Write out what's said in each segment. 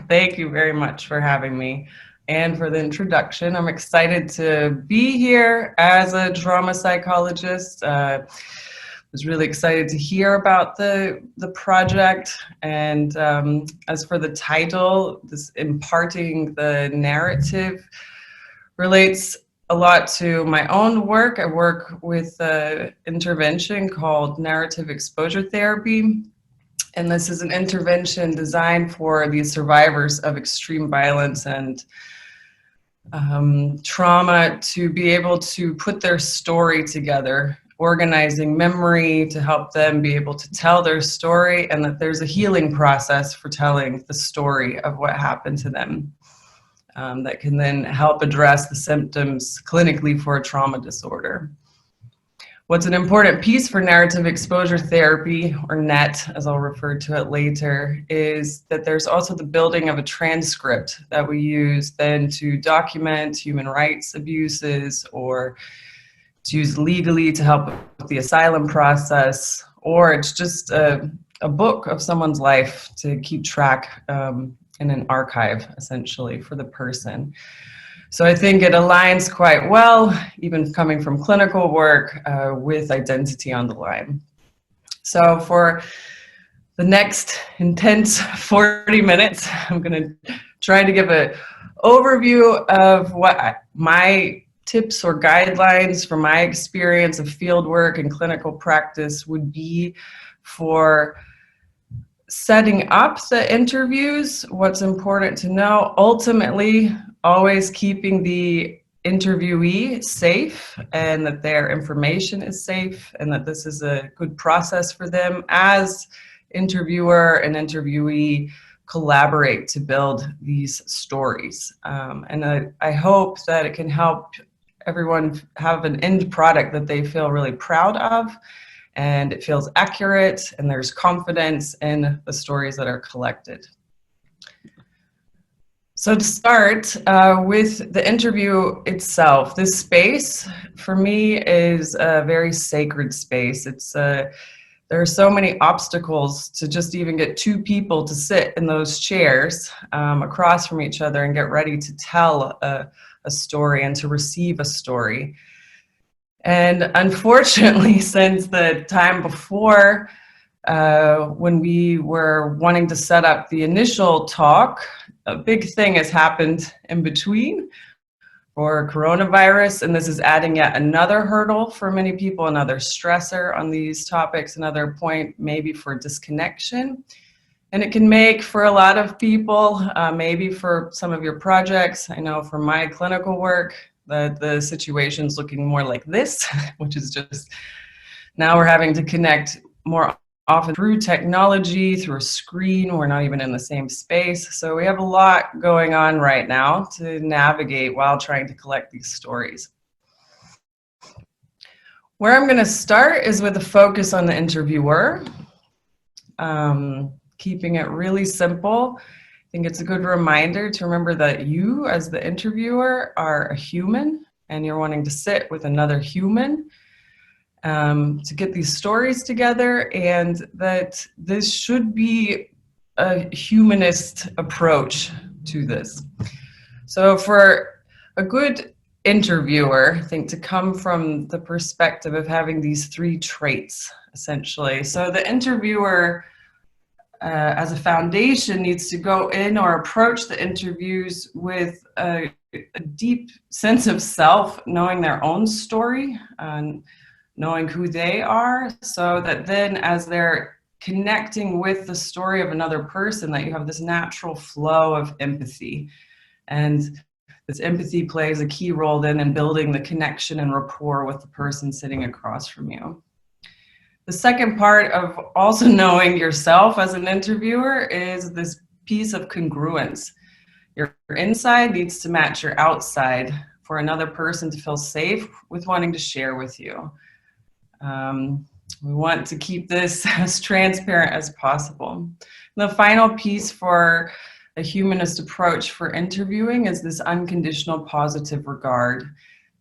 Thank you very much for having me and for the introduction. I'm excited to be here as a trauma psychologist. Was really excited to hear about the project. And as for the title, this Imparting the Narrative relates a lot to my own work. I work with an intervention called narrative exposure therapy. And this is an intervention designed for the survivors of extreme violence and trauma to be able to put their story together, organizing memory to help them be able to tell their story, and that there's a healing process for telling the story of what happened to them that can then help address the symptoms clinically for a trauma disorder. What's an important piece for narrative exposure therapy, or NET, as I'll refer to it later, is that there's also the building of a transcript that we use then to document human rights abuses, or to use legally to help with the asylum process, or it's just a book of someone's life to keep track in an archive, essentially, for the person. So I think it aligns quite well, even coming from clinical work, with identity on the line. So for the next intense 40 minutes, I'm going to try to give an overview of what my tips or guidelines from my experience of field work and clinical practice would be for setting up the interviews. What's important to know, ultimately, always keeping the interviewee safe, and that their information is safe, and that this is a good process for them as interviewer and interviewee collaborate to build these stories. And I hope that it can help everyone have an end product that they feel really proud of, and it feels accurate, and there's confidence in the stories that are collected. So to start with the interview itself, this space for me is a very sacred space. There are so many obstacles to just even get two people to sit in those chairs across from each other and get ready to tell a story and to receive a story. And unfortunately, since the time before, when we were wanting to set up the initial talk, a big thing has happened in between for coronavirus, and this is adding yet another hurdle for many people, another stressor on these topics, another point maybe for disconnection. And it can make for a lot of people, maybe for some of your projects, I know for my clinical work, that the situation's looking more like this, which is just now we're having to connect more often through technology, through a screen. We're not even in the same space. So we have a lot going on right now to navigate while trying to collect these stories. Where I'm going to start is with a focus on the interviewer, keeping it really simple. I think it's a good reminder to remember that you, as the interviewer, are a human, and you're wanting to sit with another human to get these stories together, and that this should be a humanist approach to this. So for a good interviewer, I think, to come from the perspective of having these three traits, essentially. So the interviewer, as a foundation, needs to go in or approach the interviews with a deep sense of self, knowing their own story, knowing who they are, so that then as they're connecting with the story of another person, that you have this natural flow of empathy. And this empathy plays a key role then in building the connection and rapport with the person sitting across from you. The second part of also knowing yourself as an interviewer is this piece of congruence. Your inside needs to match your outside for another person to feel safe with wanting to share with you. We want to keep this as transparent as possible. And the final piece for a humanist approach for interviewing is this unconditional positive regard.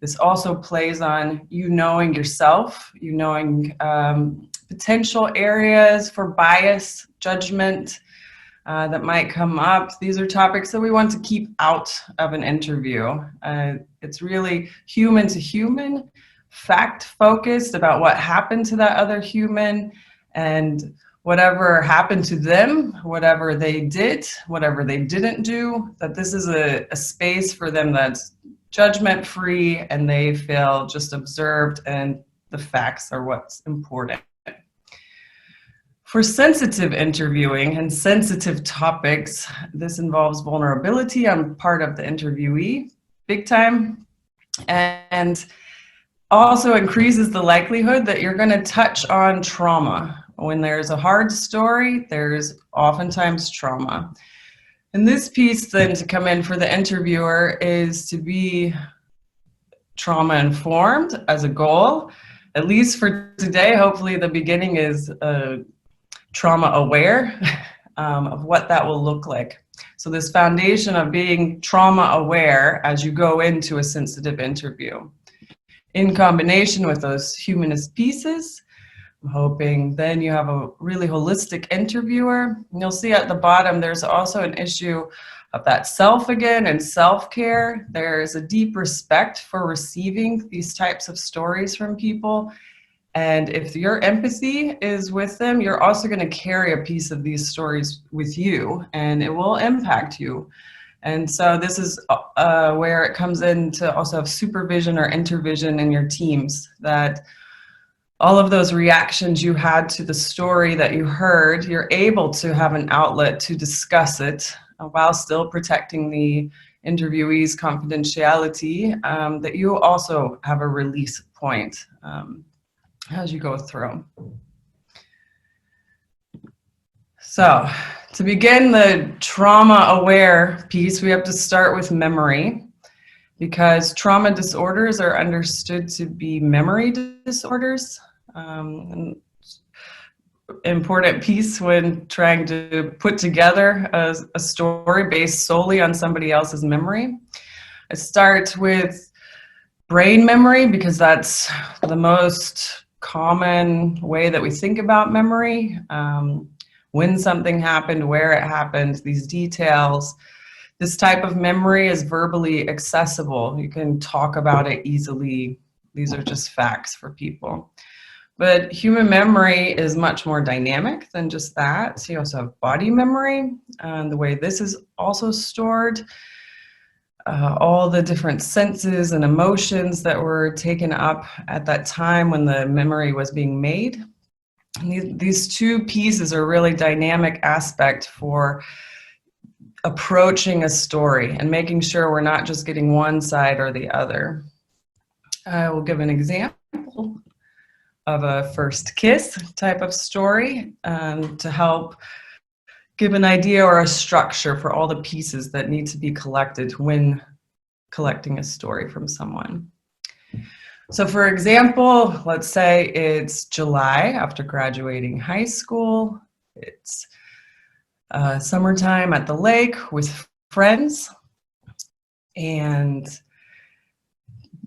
This also plays on you knowing yourself, you knowing potential areas for bias, judgment, that might come up. These are topics that we want to keep out of an interview. It's really human to human, fact focused about what happened to that other human, and whatever happened to them, whatever they did, whatever they didn't do, that this is a space for them that's judgment free and they feel just observed and the facts are what's important. For sensitive interviewing and sensitive topics, this involves vulnerability on part of the interviewee, big time, and also increases the likelihood that you're going to touch on trauma. When there's a hard story, there's oftentimes trauma. And this piece then to come in for the interviewer is to be trauma informed as a goal. At least for today, hopefully the beginning is trauma aware of what that will look like. So this foundation of being trauma aware as you go into a sensitive interview. In combination with those humanist pieces, I'm hoping then you have a really holistic interviewer. And you'll see at the bottom, there's also an issue of that self again and self-care. There's a deep respect for receiving these types of stories from people. And if your empathy is with them, you're also going to carry a piece of these stories with you and it will impact you. And so this is where it comes in to also have supervision or intervision in your teams, that all of those reactions you had to the story that you heard, you're able to have an outlet to discuss it while still protecting the interviewee's confidentiality, that you also have a release point as you go through. So to begin the trauma-aware piece, we have to start with memory, because trauma disorders are understood to be memory disorders. An important piece when trying to put together a story based solely on somebody else's memory. I start with brain memory because that's the most common way that we think about memory. When something happened, where it happened, these details. This type of memory is verbally accessible. You can talk about it easily. These are just facts for people. But human memory is much more dynamic than just that. So you also have body memory, and the way this is also stored. All the different senses and emotions that were taken up at that time when the memory was being made. And these two pieces are really dynamic aspect for approaching a story and making sure we're not just getting one side or the other. I will give an example of a first kiss type of story to help give an idea or a structure for all the pieces that need to be collected when collecting a story from someone. So for example, let's say it's July after graduating high school. It's summertime at the lake with friends, and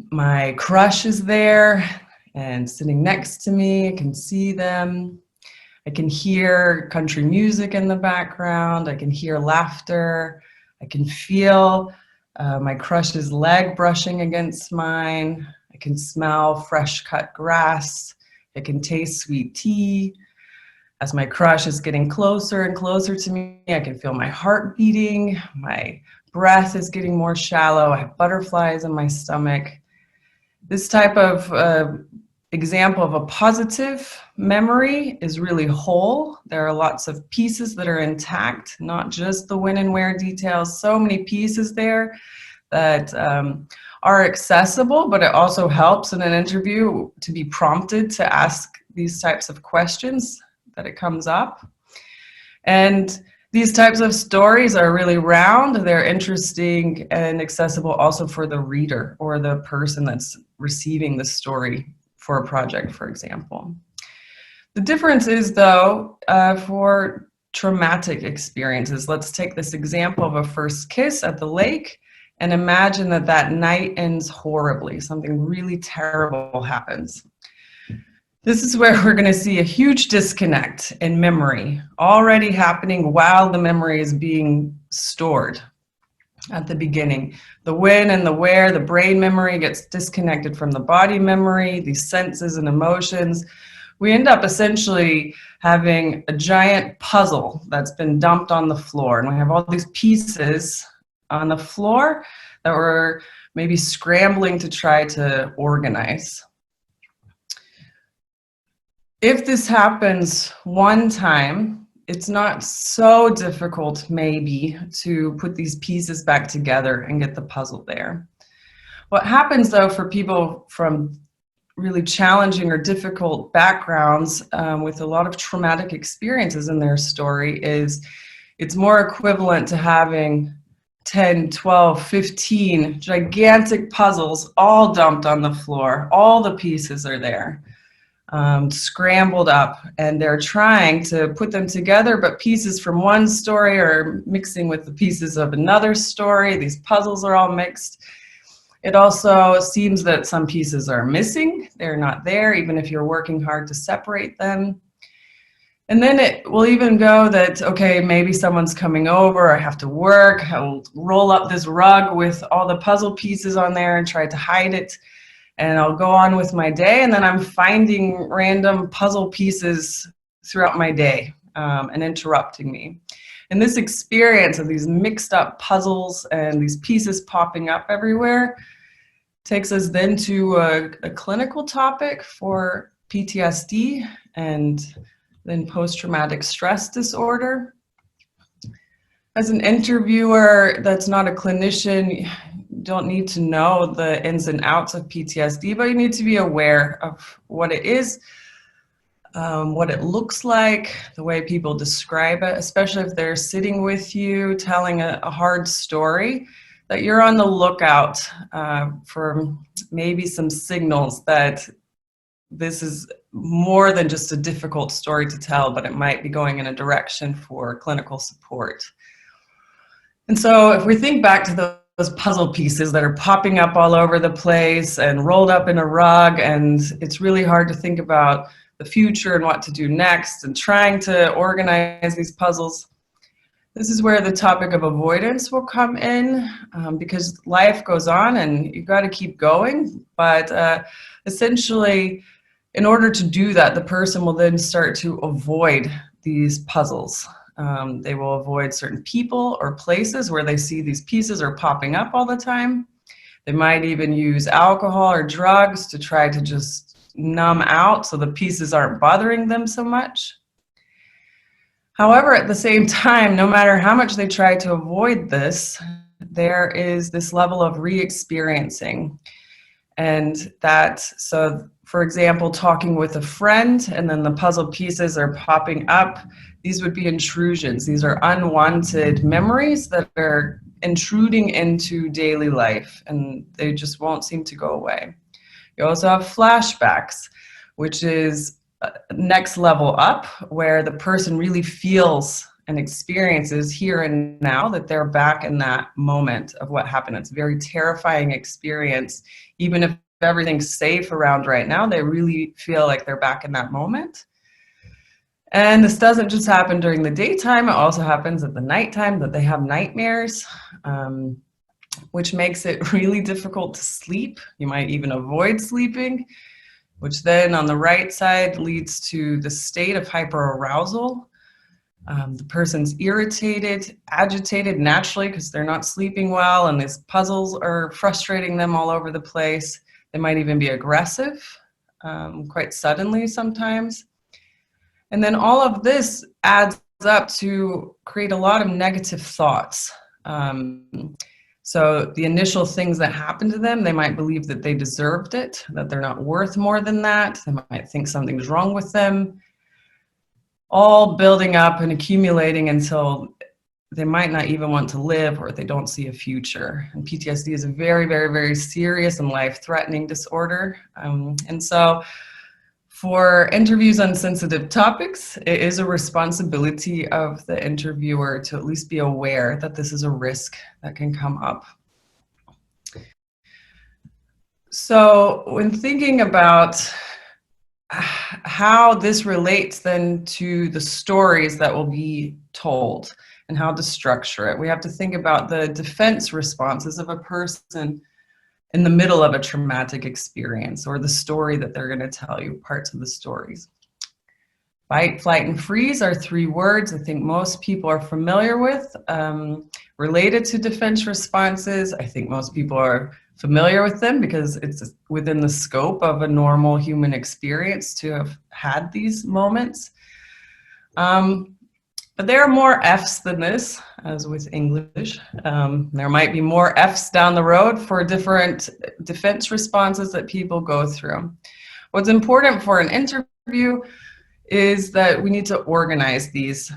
my crush is there and sitting next to me. I can see them. I can hear country music in the background. I can hear laughter. I can feel my crush's leg brushing against mine. I can smell fresh cut grass. I can taste sweet tea. As my crush is getting closer and closer to me, I can feel my heart beating. My breath is getting more shallow. I have butterflies in my stomach. This type of example of a positive memory is really whole. There are lots of pieces that are intact, not just the when and where details. So many pieces there that are accessible, but it also helps in an interview to be prompted to ask these types of questions that it comes up. And these types of stories are really round. They're interesting and accessible also for the reader or the person that's receiving the story for a project, for example. The difference is, though, for traumatic experiences. Let's take this example of a first kiss at the lake and imagine that that night ends horribly. Something really terrible happens. This is where we're going to see a huge disconnect in memory already happening while the memory is being stored at the beginning. The when and the where, the brain memory gets disconnected from the body memory, these senses and emotions. We end up essentially having a giant puzzle that's been dumped on the floor, and we have all these pieces on the floor that we're maybe scrambling to try to organize. If this happens one time, it's not so difficult maybe to put these pieces back together and get the puzzle there. What happens though for people from really challenging or difficult backgrounds with a lot of traumatic experiences in their story is it's more equivalent to having 10, 12, 15 gigantic puzzles all dumped on the floor. All the pieces are there, scrambled up, and they're trying to put them together, but pieces from one story are mixing with the pieces of another story. These puzzles are all mixed. It also seems that some pieces are missing. They're not there, even if you're working hard to separate them. And then it will even go that, okay, maybe someone's coming over, I have to work, I'll roll up this rug with all the puzzle pieces on there and try to hide it. And I'll go on with my day, and then I'm finding random puzzle pieces throughout my day and interrupting me. And this experience of these mixed up puzzles and these pieces popping up everywhere takes us then to a clinical topic for PTSD and then post-traumatic stress disorder. As an interviewer that's not a clinician, you don't need to know the ins and outs of PTSD, but you need to be aware of what it is, what it looks like, the way people describe it, especially if they're sitting with you telling a hard story, that you're on the lookout for maybe some signals that this is more than just a difficult story to tell, but it might be going in a direction for clinical support. And so if we think back to those puzzle pieces that are popping up all over the place and rolled up in a rug, and it's really hard to think about the future and what to do next and trying to organize these puzzles, this is where the topic of avoidance will come in, because life goes on and you've got to keep going. But essentially, in order to do that, the person will then start to avoid these puzzles. They will avoid certain people or places where they see these pieces are popping up all the time. They might even use alcohol or drugs to try to just numb out so the pieces aren't bothering them so much. However, at the same time, no matter how much they try to avoid this, there is this level of re-experiencing. And that, so for example, talking with a friend and then the puzzle pieces are popping up, these would be intrusions. These are unwanted memories that are intruding into daily life, and they just won't seem to go away. You also have flashbacks, which is next level up, where the person really feels and experiences here and now that they're back in that moment of what happened. It's a very terrifying experience. Even if everything's safe around right now, they really feel like they're back in that moment. And this doesn't just happen during the daytime, it also happens at the nighttime, that they have nightmares, which makes it really difficult to sleep. You might even avoid sleeping, which then on the right side leads to the state of hyperarousal. The person's irritated, agitated naturally because they're not sleeping well, and these puzzles are frustrating them all over the place. They might even be aggressive, quite suddenly sometimes. And then all of this adds up to create a lot of negative thoughts. So the initial things that happen to them, they might believe that they deserved it, that they're not worth more than that. They might think something's wrong with them. All building up and accumulating until they might not even want to live, or they don't see a future. And PTSD is a very, very, very serious and life-threatening disorder. And so for interviews on sensitive topics, it is a responsibility of the interviewer to at least be aware that this is a risk that can come up. So when thinking about how this relates then to the stories that will be told and how to structure it. We have to think about the defense responses of a person in the middle of a traumatic experience, or the story that they're going to tell you, parts of the stories. Fight, flight, and freeze are 3 words I think most people are familiar with, related to defense responses. I think most people are familiar with them because it's within the scope of a normal human experience to have had these moments. But there are more F's than this, as with English. There might be more F's down the road for different defense responses that people go through. What's important for an interview is that we need to organize these.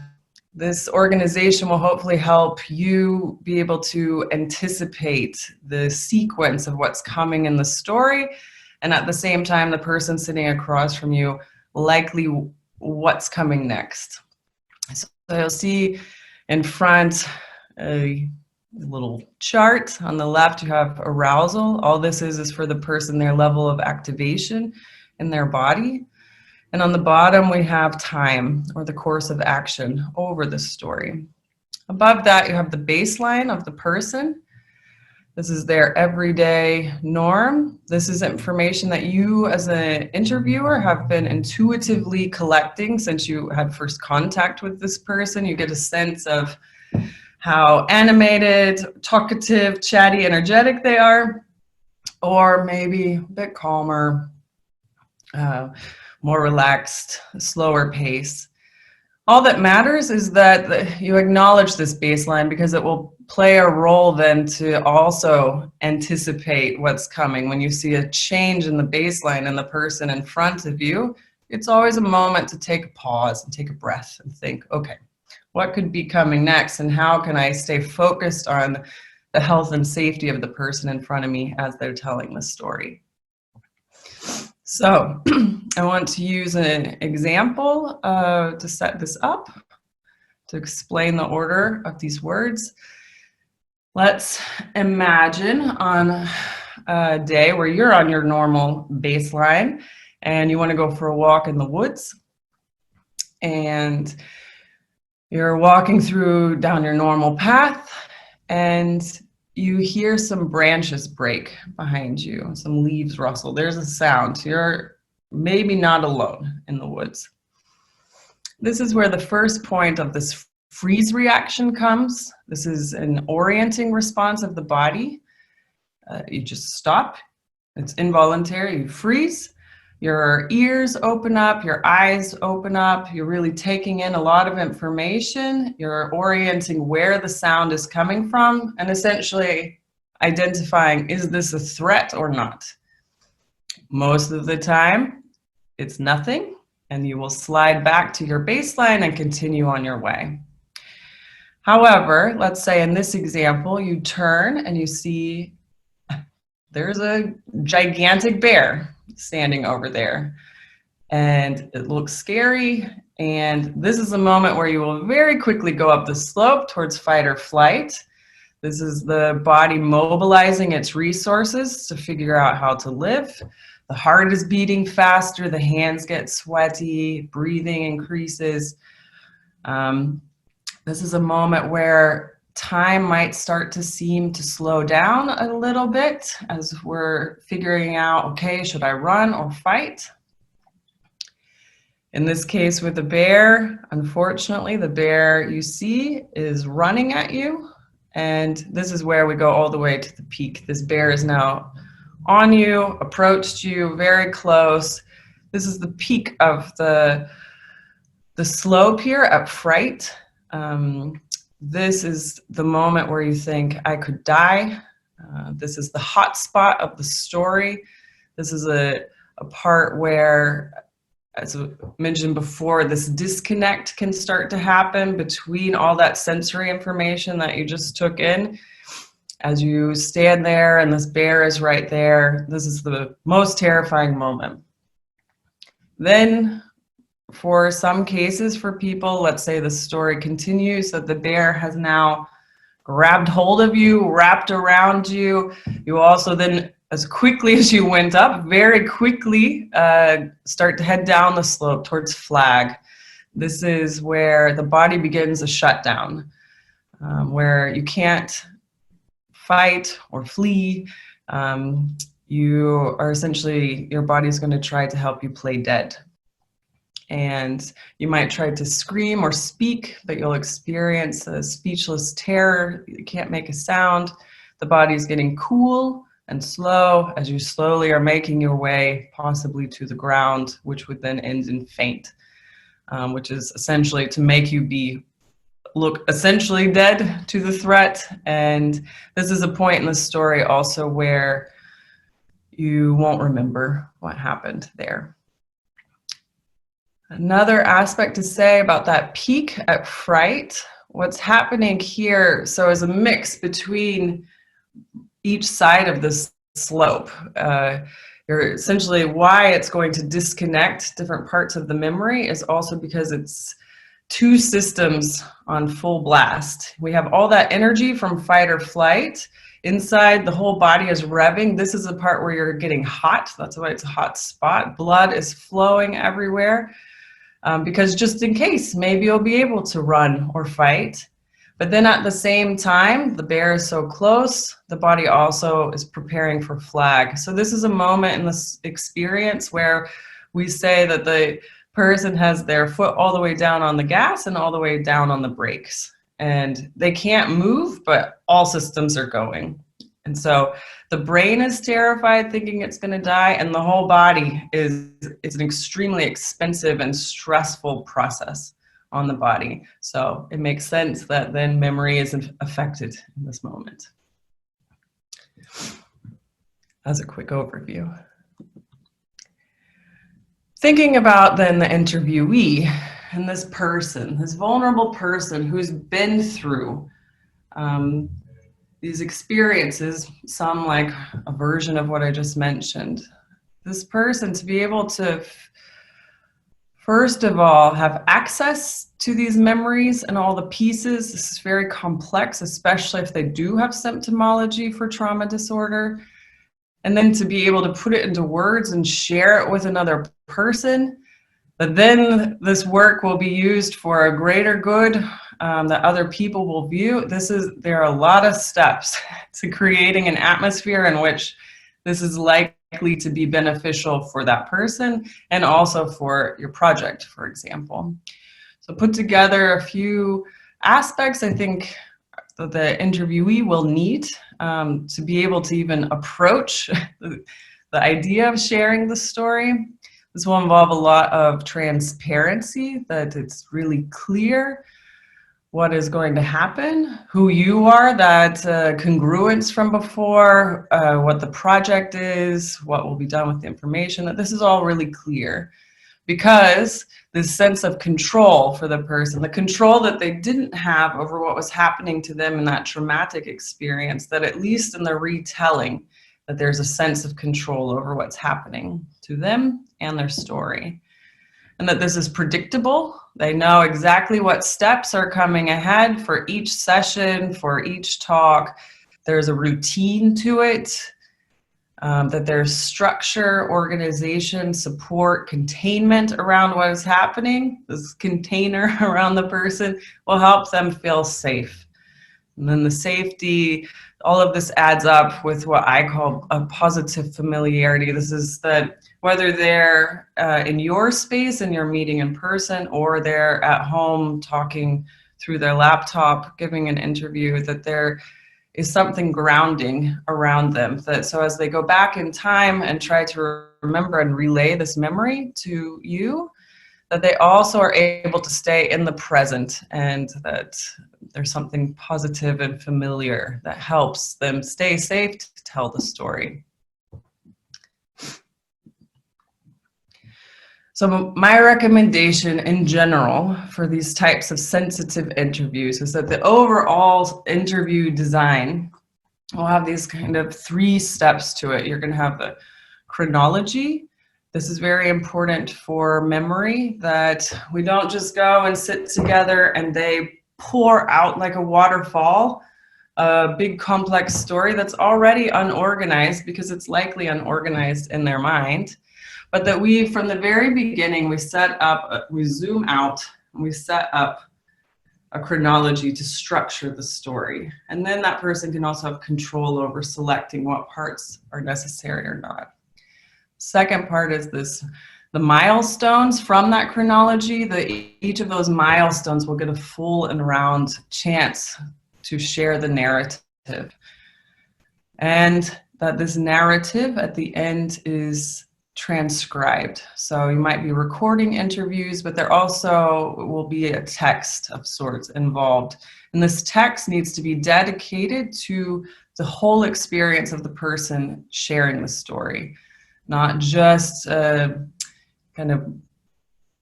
This organization will hopefully help you be able to anticipate the sequence of what's coming in the story, and at the same time, the person sitting across from you likely what's coming next. So you'll see in front a little chart. On the left, you have arousal. All this is for the person, their level of activation in their body. And on the bottom, we have time, or the course of action over the story. Above that, you have the baseline of the person. This is their everyday norm. This is information that you as an interviewer have been intuitively collecting since you had first contact with this person. You get a sense of how animated, talkative, chatty, energetic they are, or maybe a bit calmer, more relaxed, slower pace. All that matters is that you acknowledge this baseline, because it will play a role then to also anticipate what's coming. When you see a change in the baseline in the person in front of you, it's always a moment to take a pause and take a breath and think, okay, what could be coming next, and how can I stay focused on the health and safety of the person in front of me as they're telling the story. So I want to use an example to set this up, to explain the order of these words. Let's imagine on a day where you're on your normal baseline and you want to go for a walk in the woods, and you're walking down your normal path, and you hear some branches break behind you, some leaves rustle. There's a sound. You're maybe not alone in the woods. This is where the first point of this freeze reaction comes. This is an orienting response of the body. You just stop. It's involuntary. You freeze. Your ears open up, your eyes open up. You're really taking in a lot of information. You're orienting where the sound is coming from, and essentially identifying, is this a threat or not? Most of the time, it's nothing, and you will slide back to your baseline and continue on your way. However, let's say in this example, you turn and you see there's a gigantic bear standing over there, and it looks scary, and this is a moment where you will very quickly go up the slope towards fight or flight. This is the body mobilizing its resources to figure out how to live. The heart is beating faster, the hands get sweaty, breathing increases. This is a moment where time might start to seem to slow down a little bit as we're figuring out, okay, should I run or fight? In this case with the bear, unfortunately, the bear you see is running at you, and this is where we go all the way to the peak. This bear is now on you, approached you, very close. This is the peak of the slope here at fright. This is the moment where you think, I could die. This is the hot spot of the story. This is a part where, as I mentioned before, this disconnect can start to happen between all that sensory information that you just took in. As you stand there and this bear is right there, this is the most terrifying moment. Then, for some cases, for people, let's say the story continues that the bear has now grabbed hold of you, wrapped around you. You also then as quickly as you went up, very quickly start to head down the slope towards flag. This is where the body begins a shutdown, where you can't fight or flee. You are essentially, your body's going to try to help you play dead. And you might try to scream or speak, but you'll experience a speechless terror. You can't make a sound. The body's getting cool and slow as you slowly are making your way possibly to the ground, which would then end in faint, which is essentially to make you look essentially dead to the threat. And this is a point in the story also where you won't remember what happened there. Another aspect to say about that peak at fright, what's happening here, so is a mix between each side of this slope. You're essentially, why it's going to disconnect different parts of the memory is also because it's two systems on full blast. We have all that energy from fight or flight. Inside, the whole body is revving. This is the part where you're getting hot. That's why it's a hot spot. Blood is flowing everywhere. Because just in case, maybe you'll be able to run or fight. But then at the same time, the bear is so close, the body also is preparing for flag. So this is a moment in this experience where we say that the person has their foot all the way down on the gas and all the way down on the brakes. And they can't move, but all systems are going. And so the brain is terrified, thinking it's going to die, and the whole body it's an extremely expensive and stressful process on the body. So it makes sense that then memory isn't affected in this moment. As a quick overview. Thinking about then the interviewee and this person, this vulnerable person who's been through these experiences, some like a version of what I just mentioned. This person to be able to, first of all, have access to these memories and all the pieces. This is very complex, especially if they do have symptomology for trauma disorder. And then to be able to put it into words and share it with another person. But then this work will be used for a greater good that other people will view. There are a lot of steps to creating an atmosphere in which this is likely to be beneficial for that person and also for your project, for example. So put together a few aspects I think that the interviewee will need to be able to even approach the idea of sharing the story. This will involve a lot of transparency, that it's really clear what is going to happen, who you are, that congruence from before, what the project is, what will be done with the information, that this is all really clear. Because this sense of control for the person, the control that they didn't have over what was happening to them in that traumatic experience, that at least in the retelling, that there's a sense of control over what's happening to them and their story. And that this is predictable. They know exactly what steps are coming ahead for each session, for each talk. There's a routine to it, that there's structure, organization, support, containment around what is happening. This container around the person will help them feel safe. And then the safety, all of this adds up with what I call a positive familiarity. This is that whether they're in your space and you're meeting in person, or they're at home talking through their laptop, giving an interview, that there is something grounding around them. That so as they go back in time and try to remember and relay this memory to you, that they also are able to stay in the present, and that there's something positive and familiar that helps them stay safe to tell the story. So my recommendation in general for these types of sensitive interviews is that the overall interview design will have these kind of 3 steps to it. You're going to have the chronology. This is very important for memory, that we don't just go and sit together and they pour out like a waterfall a big complex story that's already unorganized, because it's likely unorganized in their mind, but that we, from the very beginning, we zoom out, and we set up a chronology to structure the story. And then that person can also have control over selecting what parts are necessary or not. Second part is the milestones from that chronology. Each of those milestones will get a full and round chance to share the narrative. And that this narrative at the end is transcribed. So you might be recording interviews, but there also will be a text of sorts involved. And this text needs to be dedicated to the whole experience of the person sharing the story, not just a kind of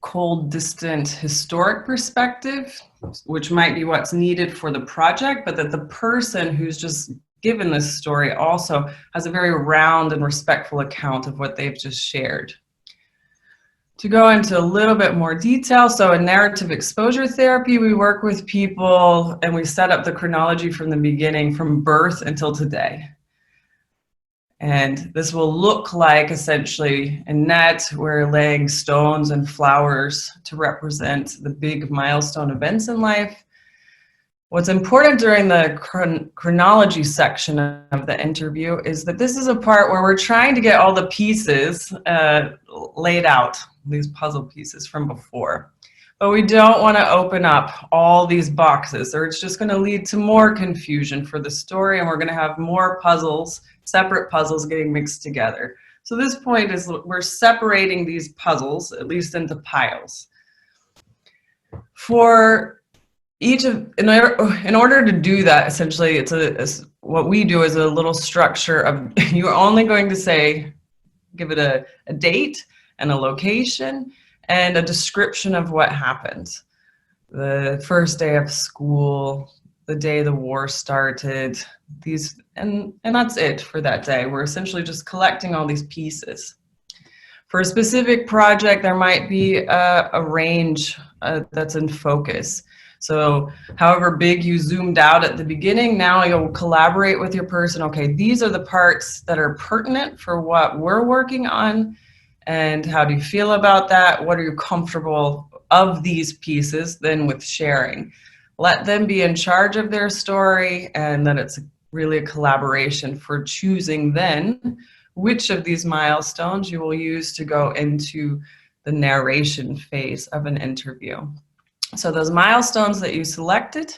cold, distant, historic perspective, which might be what's needed for the project, but that the person who's just given this story also has a very round and respectful account of what they've just shared. To go into a little bit more detail, so in narrative exposure therapy, we work with people and we set up the chronology from the beginning, from birth until today. And this will look like, essentially, in net, we're laying stones and flowers to represent the big milestone events in life. What's important during the chronology section of the interview is that this is a part where we're trying to get all the pieces laid out, these puzzle pieces from before. But we don't want to open up all these boxes, or it's just going to lead to more confusion for the story, and we're going to have more puzzles, separate puzzles getting mixed together. So this point is we're separating these puzzles, at least into piles. For each of, in order to do that, essentially, what we do is a little structure of, you're only going to say, give it a date and a location and a description of what happened. The first day of school, the day the war started, and that's it for that day. We're essentially just collecting all these pieces. For a specific project, there might be a range that's in focus. So however big you zoomed out at the beginning, now you'll collaborate with your person. Okay, these are the parts that are pertinent for what we're working on. And how do you feel about that? What are you comfortable of these pieces then with sharing? Let them be in charge of their story, and then it's really a collaboration for choosing then which of these milestones you will use to go into the narration phase of an interview. So those milestones that you selected,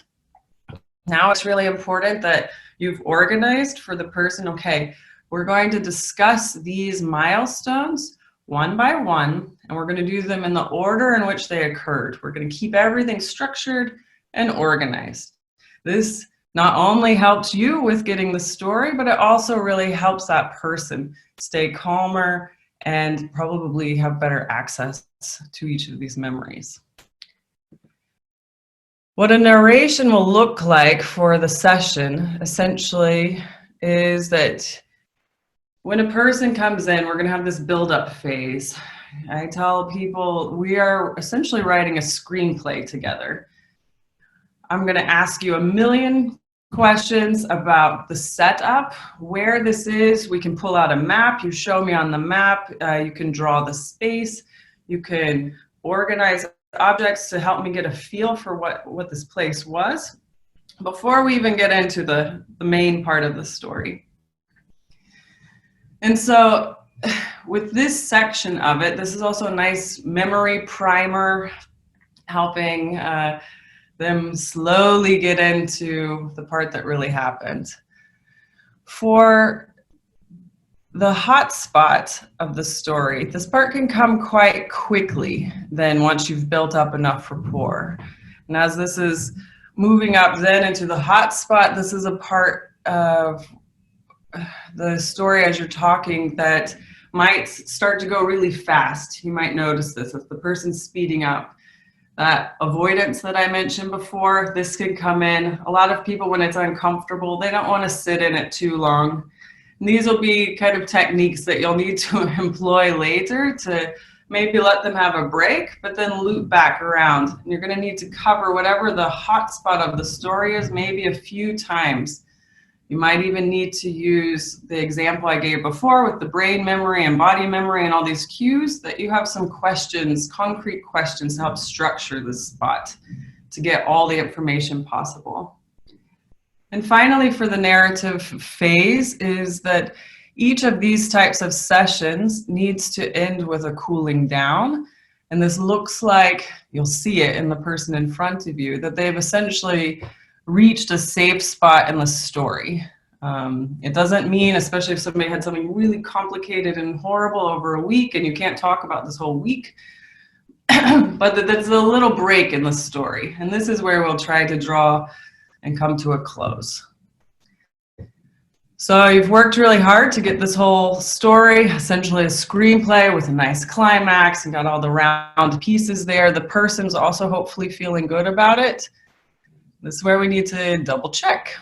now it's really important that you've organized for the person, okay, we're going to discuss these milestones one by one, and we're going to do them in the order in which they occurred. We're going to keep everything structured and organized. This not only helps you with getting the story, but it also really helps that person stay calmer and probably have better access to each of these memories. What a narration will look like for the session, essentially, is that when a person comes in, we're going to have this build-up phase. I tell people we are essentially writing a screenplay together. I'm going to ask you a million questions about the setup, where this is. We can pull out a map. You show me on the map. You can draw the space. You can organize objects to help me get a feel for what this place was before we even get into the main part of the story. And so with this section of it, this is also a nice memory primer, helping them slowly get into the part that really happened. For the hot spot of the story, this part can come quite quickly then once you've built up enough rapport. And as this is moving up then into the hot spot, this is a part of the story as you're talking that might start to go really fast. You might notice this if the person's speeding up. That avoidance that I mentioned before, this could come in. A lot of people, when it's uncomfortable, they don't want to sit in it too long. And these will be kind of techniques that you'll need to employ later to maybe let them have a break, but then loop back around. And you're going to need to cover whatever the hot spot of the story is, maybe a few times You might even need to use the example I gave before with the brain memory and body memory and all these cues, that you have some questions, concrete questions to help structure this spot to get all the information possible. And finally, for the narrative phase, is that each of these types of sessions needs to end with a cooling down. And this looks like, you'll see it in the person in front of you, that they've essentially reached a safe spot in the story. It doesn't mean, especially if somebody had something really complicated and horrible over a week and you can't talk about this whole week, but that there's a little break in the story. And this is where we'll try to draw and come to a close. So you've worked really hard to get this whole story, essentially a screenplay with a nice climax, and got all the round pieces there. The person's also hopefully feeling good about it. This is where we need to double check.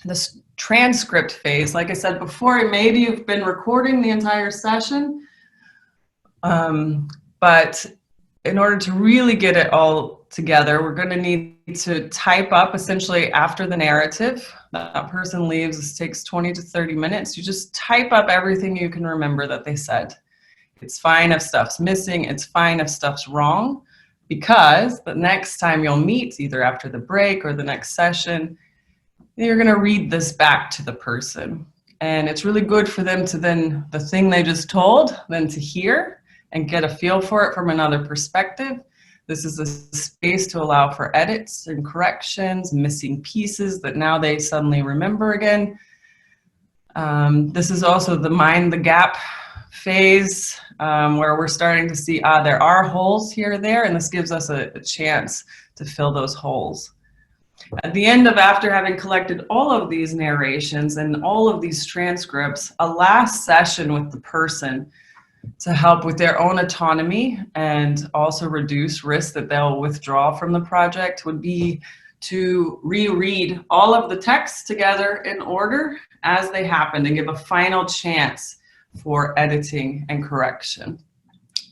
This transcript phase, like I said before, maybe you've been recording the entire session, but in order to really get it all together, we're going to need to type up essentially after the narrative. That person leaves. This takes 20 to 30 minutes. You just type up everything you can remember that they said. It's fine if stuff's missing. It's fine if stuff's wrong, because the next time you'll meet, either after the break or the next session, you're going to read this back to the person. And it's really good for them to then, the thing they just told, then to hear and get a feel for it from another perspective. This is a space to allow for edits and corrections, missing pieces that now they suddenly remember again. This is also the mind the gap phase, where we're starting to see, there are holes here or there, and this gives us a chance to fill those holes. At the end of, after having collected all of these narrations and all of these transcripts, a last session with the person to help with their own autonomy and also reduce risk that they'll withdraw from the project would be to reread all of the texts together in order as they happened and give a final chance for editing and correction.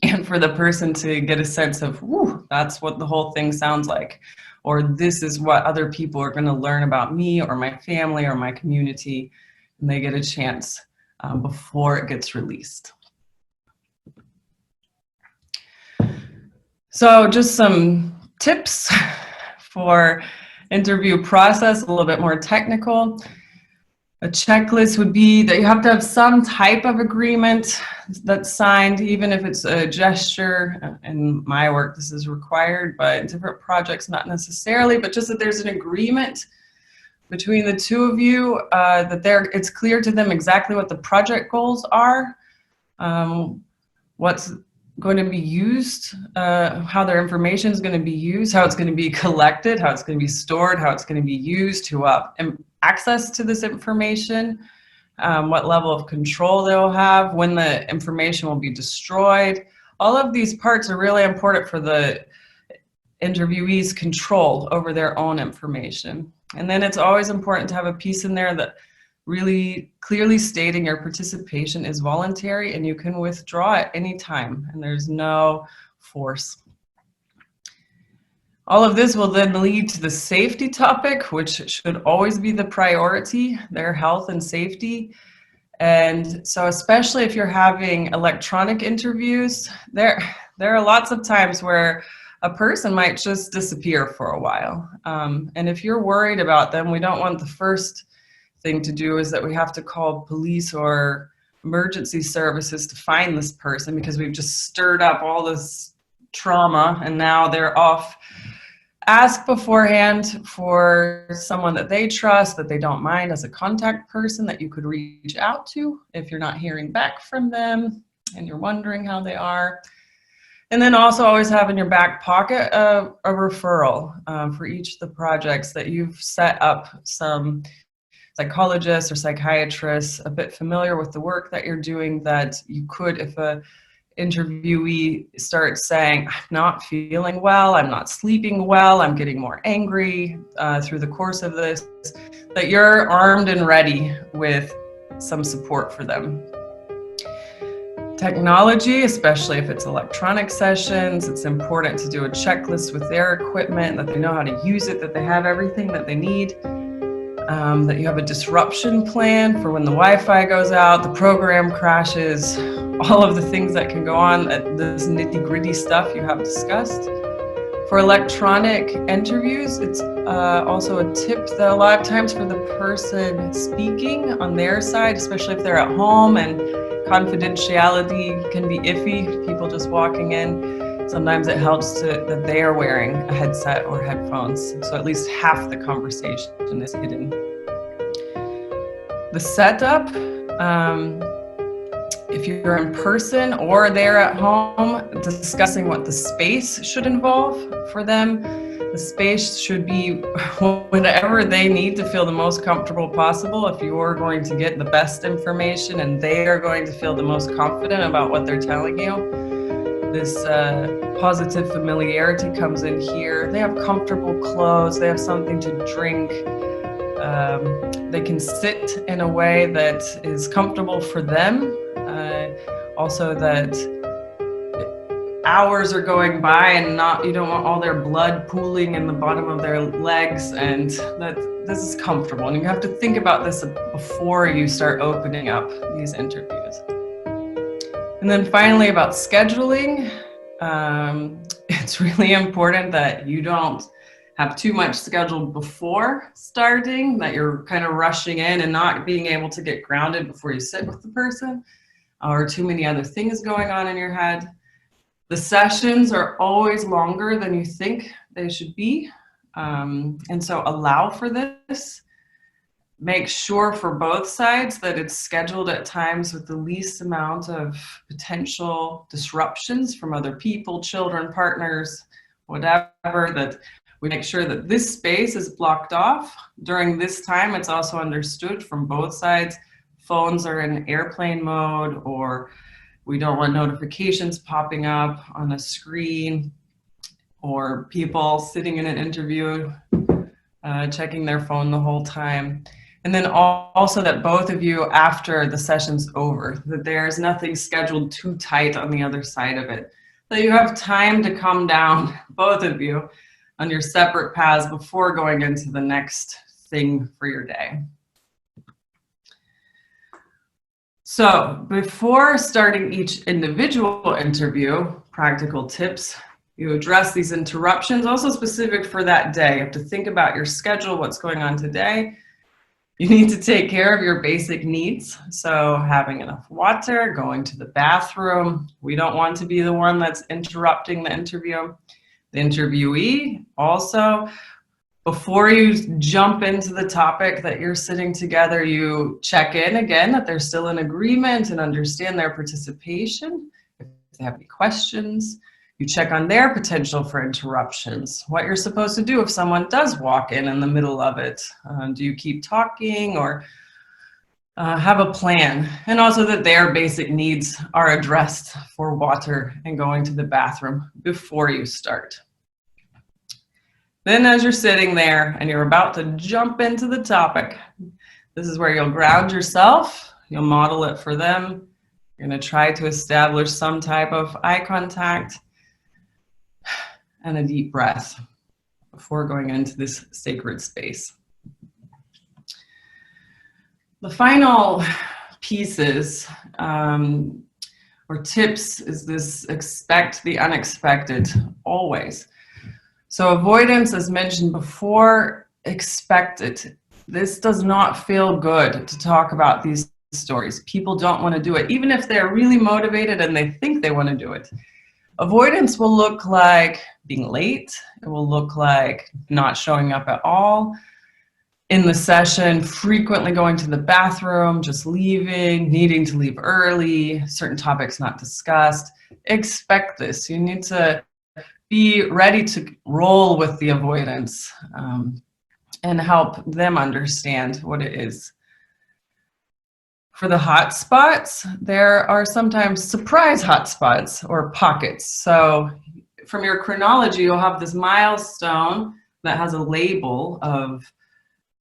And for the person to get a sense of, whew, that's what the whole thing sounds like. Or this is what other people are going to learn about me or my family or my community. And they get a chance before it gets released. So just some tips for interview process, a little bit more technical. A checklist would be that you have to have some type of agreement that's signed, even if it's a gesture. In my work, this is required, but in different projects, not necessarily, but just that there's an agreement between the two of you, that it's clear to them exactly what the project goals are, what's going to be used, how their information is going to be used, how it's going to be collected, how it's going to be stored, how it's going to be used, who access to this information, what level of control they'll have, when the information will be destroyed. All of these parts are really important for the interviewee's control over their own information. And then it's always important to have a piece in there that really clearly stating your participation is voluntary and you can withdraw at any time and there's no force. All of this will then lead to the safety topic, which should always be the priority, their health and safety. And so especially if you're having electronic interviews, there are lots of times where a person might just disappear for a while. And if you're worried about them, we don't want the first thing to do is that we have to call police or emergency services to find this person because we've just stirred up all this trauma and now they're off. Ask beforehand for someone that they trust, that they don't mind as a contact person that you could reach out to if you're not hearing back from them and you're wondering how they are. And then also always have in your back pocket a referral for each of the projects that you've set up some psychologists or psychiatrists a bit familiar with the work that you're doing that you could, if a interviewee starts saying, I'm not feeling well, I'm not sleeping well, I'm getting more angry through the course of this, that you're armed and ready with some support for them. Technology, especially if it's electronic sessions, it's important to do a checklist with their equipment, that they know how to use it, that they have everything that they need. that you have a disruption plan for when the Wi-Fi goes out, the program crashes, all of the things that can go on, this nitty-gritty stuff you have discussed. For electronic interviews, it's also a tip that a lot of times for the person speaking on their side, especially if they're at home and confidentiality can be iffy, people just walking in, sometimes it helps that they are wearing a headset or headphones, so at least half the conversation is hidden. The setup, if you're in person or they're at home, discussing what the space should involve for them. The space should be whatever they need to feel the most comfortable possible. If you're going to get the best information and they are going to feel the most confident about what they're telling you, this positive familiarity comes in here. They have comfortable clothes, they have something to drink. They can sit in a way that is comfortable for them. Also that hours are going by and you don't want all their blood pooling in the bottom of their legs, and that this is comfortable. And you have to think about this before you start opening up these interviews. And then finally about scheduling, it's really important that you don't have too much scheduled before starting, that you're kind of rushing in and not being able to get grounded before you sit with the person, or too many other things going on in your head. The sessions are always longer than you think they should be. And so allow for this. Make sure for both sides that it's scheduled at times with the least amount of potential disruptions from other people, children, partners, whatever, that we make sure that this space is blocked off. During this time, it's also understood from both sides. Phones are in airplane mode, or we don't want notifications popping up on a screen, or people sitting in an interview checking their phone the whole time. And then also that both of you, after the session's over, that there's nothing scheduled too tight on the other side of it. That you have time to come down, both of you, on your separate paths before going into the next thing for your day. So before starting each individual interview, practical tips, you address these interruptions, also specific for that day. You have to think about your schedule, what's going on today. You need to take care of your basic needs. So having enough water, going to the bathroom. We don't want to be the one that's interrupting the interview. The interviewee also, before you jump into the topic that you're sitting together, you check in again that they're still in agreement and understand their participation. If they have any questions, you check on their potential for interruptions, what you're supposed to do if someone does walk in the middle of it. Do you keep talking, or have a plan? And also that their basic needs are addressed for water and going to the bathroom before you start. Then as you're sitting there and you're about to jump into the topic, this is where you'll ground yourself, you'll model it for them. You're going to try to establish some type of eye contact and a deep breath before going into this sacred space. The final pieces or tips is this: expect the unexpected, always. So avoidance, as mentioned before, expect it. This does not feel good to talk about these stories. People don't want to do it, even if they're really motivated and they think they want to do it. Avoidance will look like being late. It will look like not showing up at all in the session, frequently going to the bathroom, just leaving, needing to leave early, certain topics not discussed. Expect this. You need to be ready to roll with the avoidance and help them understand what it is. For the hot spots, there are sometimes surprise hot spots or pockets. So from your chronology, you'll have this milestone that has a label of,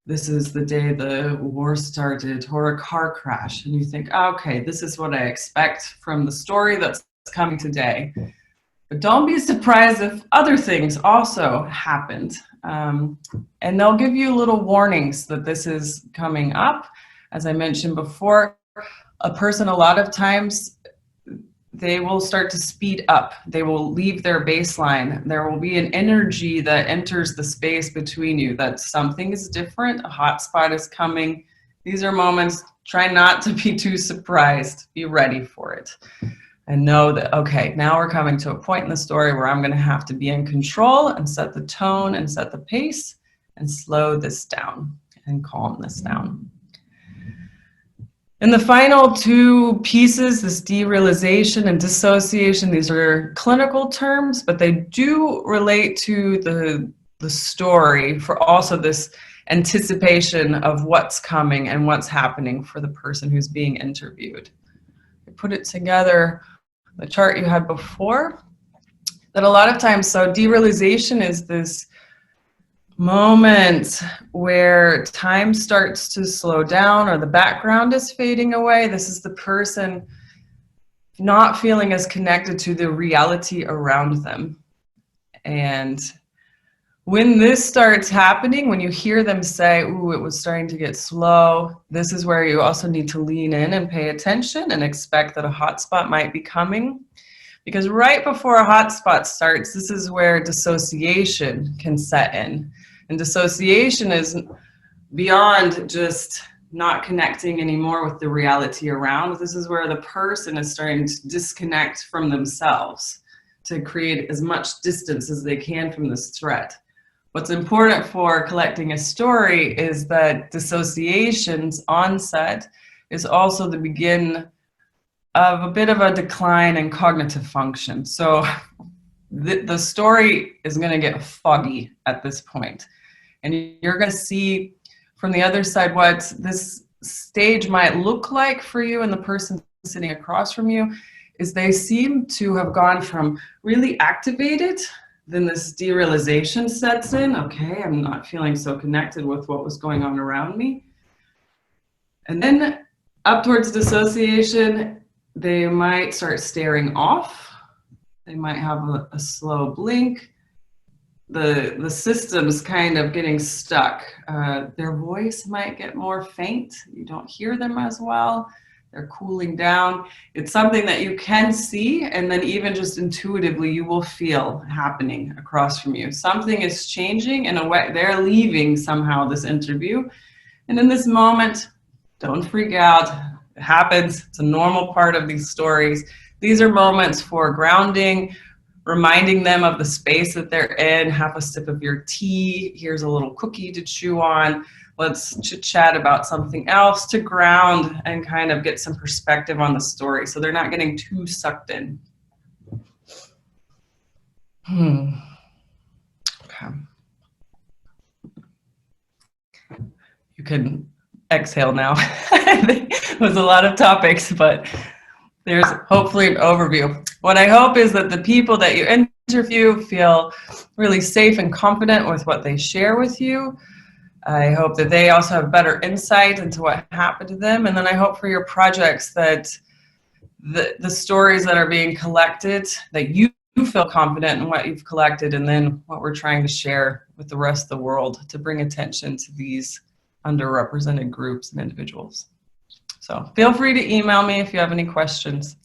this is the day the war started, or a car crash. And you think, oh, okay, this is what I expect from the story that's coming today. But don't be surprised if other things also happened. And they'll give you little warnings that this is coming up. As I mentioned before, a person a lot of times, they will start to speed up. They will leave their baseline. There will be an energy that enters the space between you, that something is different, a hot spot is coming. These are moments, try not to be too surprised. Be ready for it. And know that, okay, now we're coming to a point in the story where I'm going to have to be in control and set the tone and set the pace and slow this down and calm this down. And the final two pieces, this derealization and dissociation, these are clinical terms, but they do relate to the story for also this anticipation of what's coming and what's happening for the person who's being interviewed. I put it together, the chart you had before, that a lot of times, so derealization is this moment where time starts to slow down or the background is fading away. This is the person not feeling as connected to the reality around them. And when this starts happening, when you hear them say, ooh, it was starting to get slow, this is where you also need to lean in and pay attention and expect that a hotspot might be coming. Because right before a hotspot starts, this is where dissociation can set in. And dissociation is beyond just not connecting anymore with the reality around. This is where the person is starting to disconnect from themselves to create as much distance as they can from this threat. What's important for collecting a story is that dissociation's onset is also the begin of a bit of a decline in cognitive function. So the story is going to get foggy at this point. And you're going to see from the other side what this stage might look like for you, and the person sitting across from you is they seem to have gone from really activated, then this derealization sets in. Okay, I'm not feeling so connected with what was going on around me. And then up towards dissociation, they might start staring off. They might have a slow blink. The system's kind of getting stuck. Their voice might get more faint. You don't hear them as well. They're cooling down. It's something that you can see, and then even just intuitively you will feel happening across from you. Something is changing in a way. They're leaving somehow this interview. And in this moment, don't freak out. It happens. It's a normal part of these stories. These are moments for grounding, reminding them of the space that they're in. Have a sip of your tea. Here's a little cookie to chew on. Let's chit-chat about something else to ground and kind of get some perspective on the story so they're not getting too sucked in. Okay. You can exhale now. It was a lot of topics, but there's hopefully an overview. What I hope is that the people that you interview feel really safe and confident with what they share with you. I hope that they also have better insight into what happened to them. And then I hope for your projects that the stories that are being collected, that you feel confident in what you've collected, and then what we're trying to share with the rest of the world to bring attention to these underrepresented groups and individuals. So feel free to email me if you have any questions.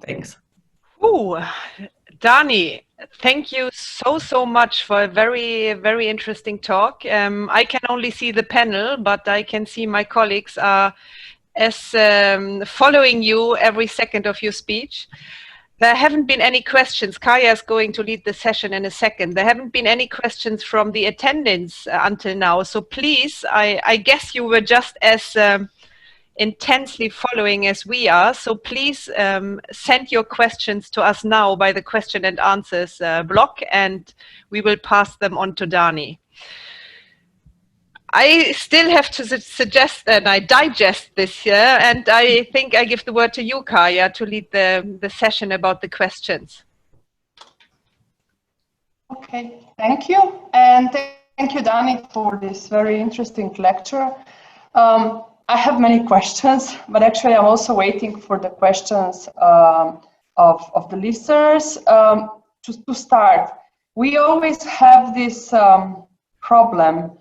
Thanks. Ooh, Danie, thank you so much for a very interesting talk. I can only see the panel, but I can see my colleagues are following you every second of your speech. There haven't been any questions. Kaya is going to lead the session in a second. There haven't been any questions from the attendants until now. So please, I guess you were just as intensely following as we are. So please send your questions to us now by the question and answers block, and we will pass them on to Danie. I still have to suggest that I digest this here, and I think I give the word to you, Kaya, to lead the session about the questions. Okay, thank you. And thank you, Danie, for this very interesting lecture. I have many questions, but actually I'm also waiting for the questions of of the listeners. To start, we always have this problem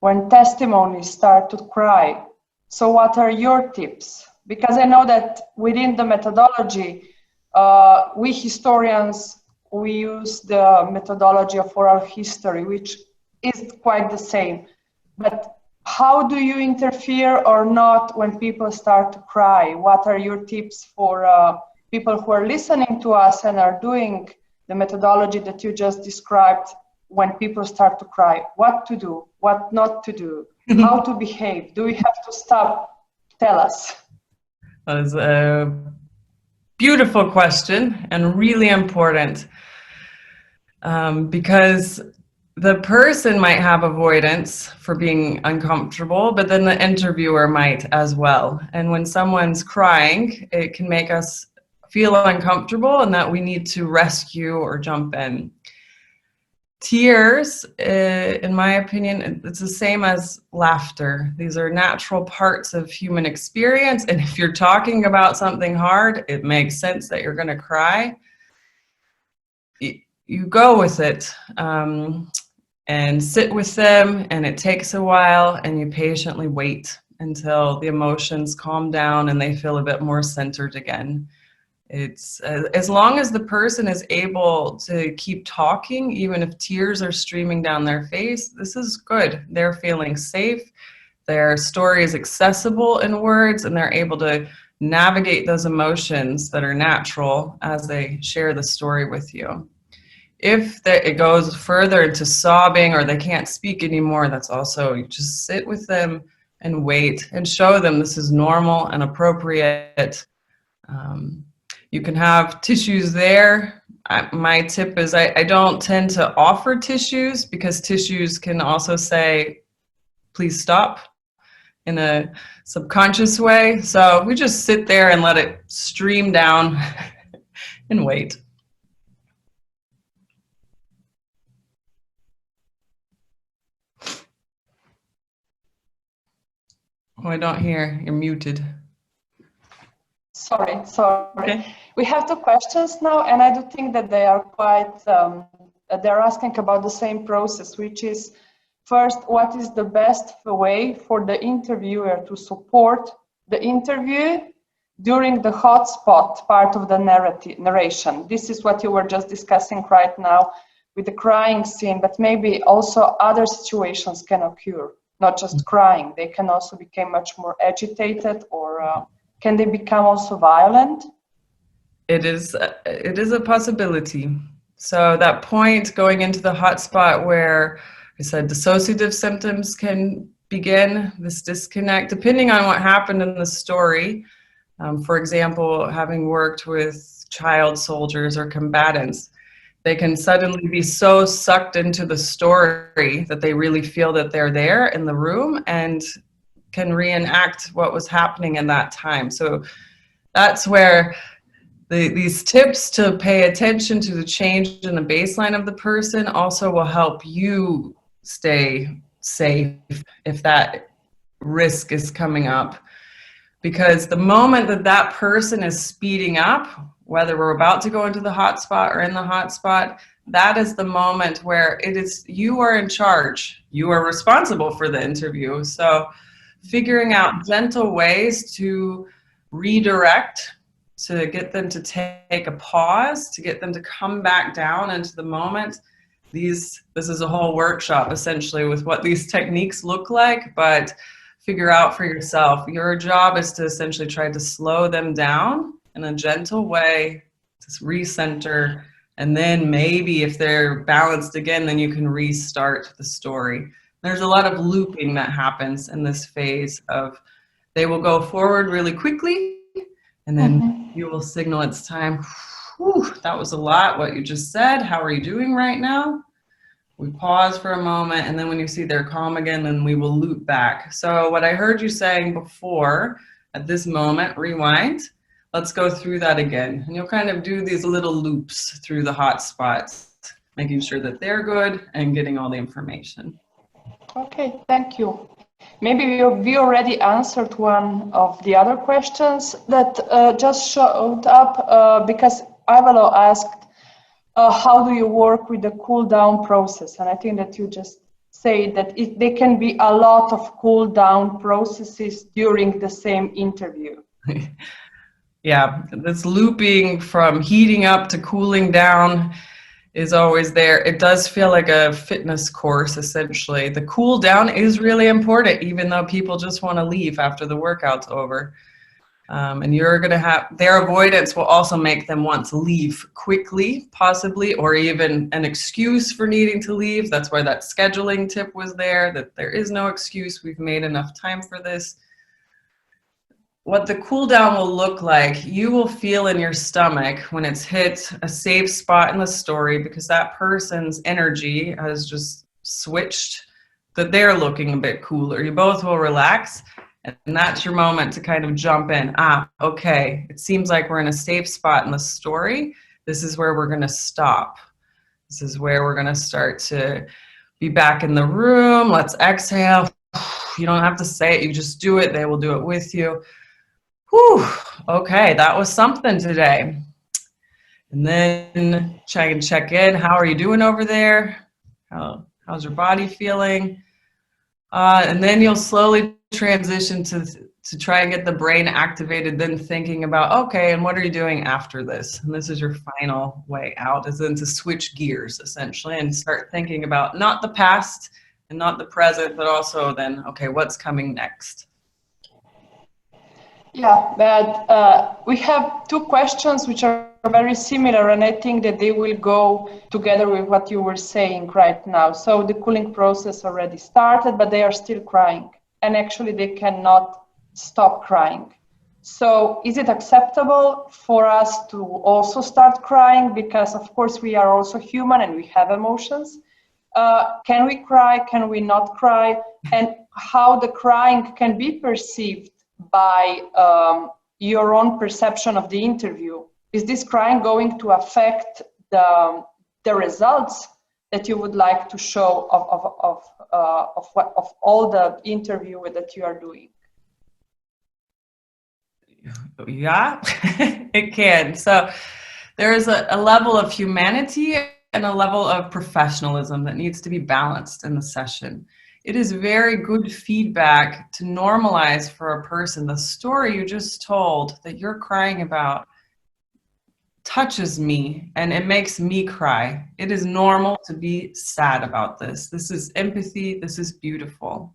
when testimonies start to cry. So what are your tips? Because I know that within the methodology, we historians, we use the methodology of oral history, which is quite the same. But how do you interfere or not when people start to cry? What are your tips for people who are listening to us and are doing the methodology that you just described when people start to cry? What to do? What not to do? How to behave? Do we have to stop? Tell us. That is a beautiful question and really important, because the person might have avoidance for being uncomfortable, but then the interviewer might as well. And when someone's crying, it can make us feel uncomfortable and that we need to rescue or jump in. Tears, in my opinion, it's the same as laughter. These are natural parts of human experience. And if you're talking about something hard, it makes sense that you're going to cry. You go with it and sit with them, and it takes a while, and you patiently wait until the emotions calm down and they feel a bit more centered again. It's as long as the person is able to keep talking, even if tears are streaming down their face, this is good. They're feeling safe. Their story is accessible in words, and they're able to navigate those emotions that are natural as they share the story with you. If it goes further into sobbing or they can't speak anymore, that's also, you just sit with them and wait and show them this is normal and appropriate. You can have tissues there. My tip is I don't tend to offer tissues, because tissues can also say, please stop, in a subconscious way. So we just sit there and let it stream down and wait. Oh, I don't hear. You're muted. Sorry. Okay. We have two questions now, and I do think that they are quite, they're asking about the same process, which is, first, what is the best way for the interviewer to support the interview during the hotspot part of the narration? This is what you were just discussing right now with the crying scene, but maybe also other situations can occur, not just crying. They can also become much more agitated, or can they become also violent? It is a possibility. So that point going into the hotspot where I said dissociative symptoms can begin, this disconnect, depending on what happened in the story. For example, having worked with child soldiers or combatants, they can suddenly be so sucked into the story that they really feel that they're there in the room and can reenact what was happening in that time. So that's where these tips to pay attention to the change in the baseline of the person also will help you stay safe if that risk is coming up. Because the moment that that person is speeding up, whether we're about to go into the hotspot or in the hotspot, that is the moment where it is, you are in charge. You are responsible for the interview. So figuring out gentle ways to redirect, to get them to take a pause, to get them to come back down into the moment. This is a whole workshop essentially with what these techniques look like, but figure out for yourself. Your job is to essentially try to slow them down in a gentle way, to recenter, and then maybe if they're balanced again, then you can restart the story. There's a lot of looping that happens in this phase of, they will go forward really quickly, and then you will signal it's time. Whew, that was a lot, what you just said. How are you doing right now? We pause for a moment, and then when you see they're calm again, then we will loop back. So what I heard you saying before, at this moment, rewind. Let's go through that again. And you'll kind of do these little loops through the hot spots, making sure that they're good and getting all the information. Okay, thank you. Maybe we already answered one of the other questions that just showed up, because Ivalo asked, how do you work with the cool down process? And I think that you just say that there can be a lot of cool down processes during the same interview. Yeah, this looping from heating up to cooling down is always there. It does feel like a fitness course, essentially. The cool down is really important, even though people just want to leave after the workout's over. And you're going to have, their avoidance will also make them want to leave quickly, possibly, or even an excuse for needing to leave. That's why that scheduling tip was there, that there is no excuse. We've made enough time for this. What the cool down will look like, you will feel in your stomach when it's hit a safe spot in the story, because that person's energy has just switched, that they're looking a bit cooler. You both will relax, and that's your moment to kind of jump in. Okay, it seems like we're in a safe spot in the story. This is where we're going to stop. This is where we're going to start to be back in the room. Let's exhale. You don't have to say it, you just do it. They will do it with you. Whew, okay, that was something today. And then check in. How are you doing over there? How's your body feeling? And then you'll slowly transition to try and get the brain activated, then thinking about, okay, and what are you doing after this? And this is your final way out, is then to switch gears, essentially, and start thinking about not the past and not the present, but also then, okay, what's coming next? Yeah, but we have two questions which are very similar, and I think that they will go together with what you were saying right now. So the cooling process already started, but they are still crying, and actually they cannot stop crying. So is it acceptable for us to also start crying? Because of course we are also human and we have emotions. Can we cry? Can we not cry? And how the crying can be perceived by your own perception of the interview? Is this crying going to affect the results that you would like to show of all the interview that you are doing? Yeah, it can. So there is a level of humanity and a level of professionalism that needs to be balanced in the session. It is very good feedback to normalize for a person the story you just told that you're crying about touches me and it makes me cry. It is normal to be sad about this. This is empathy. This is beautiful.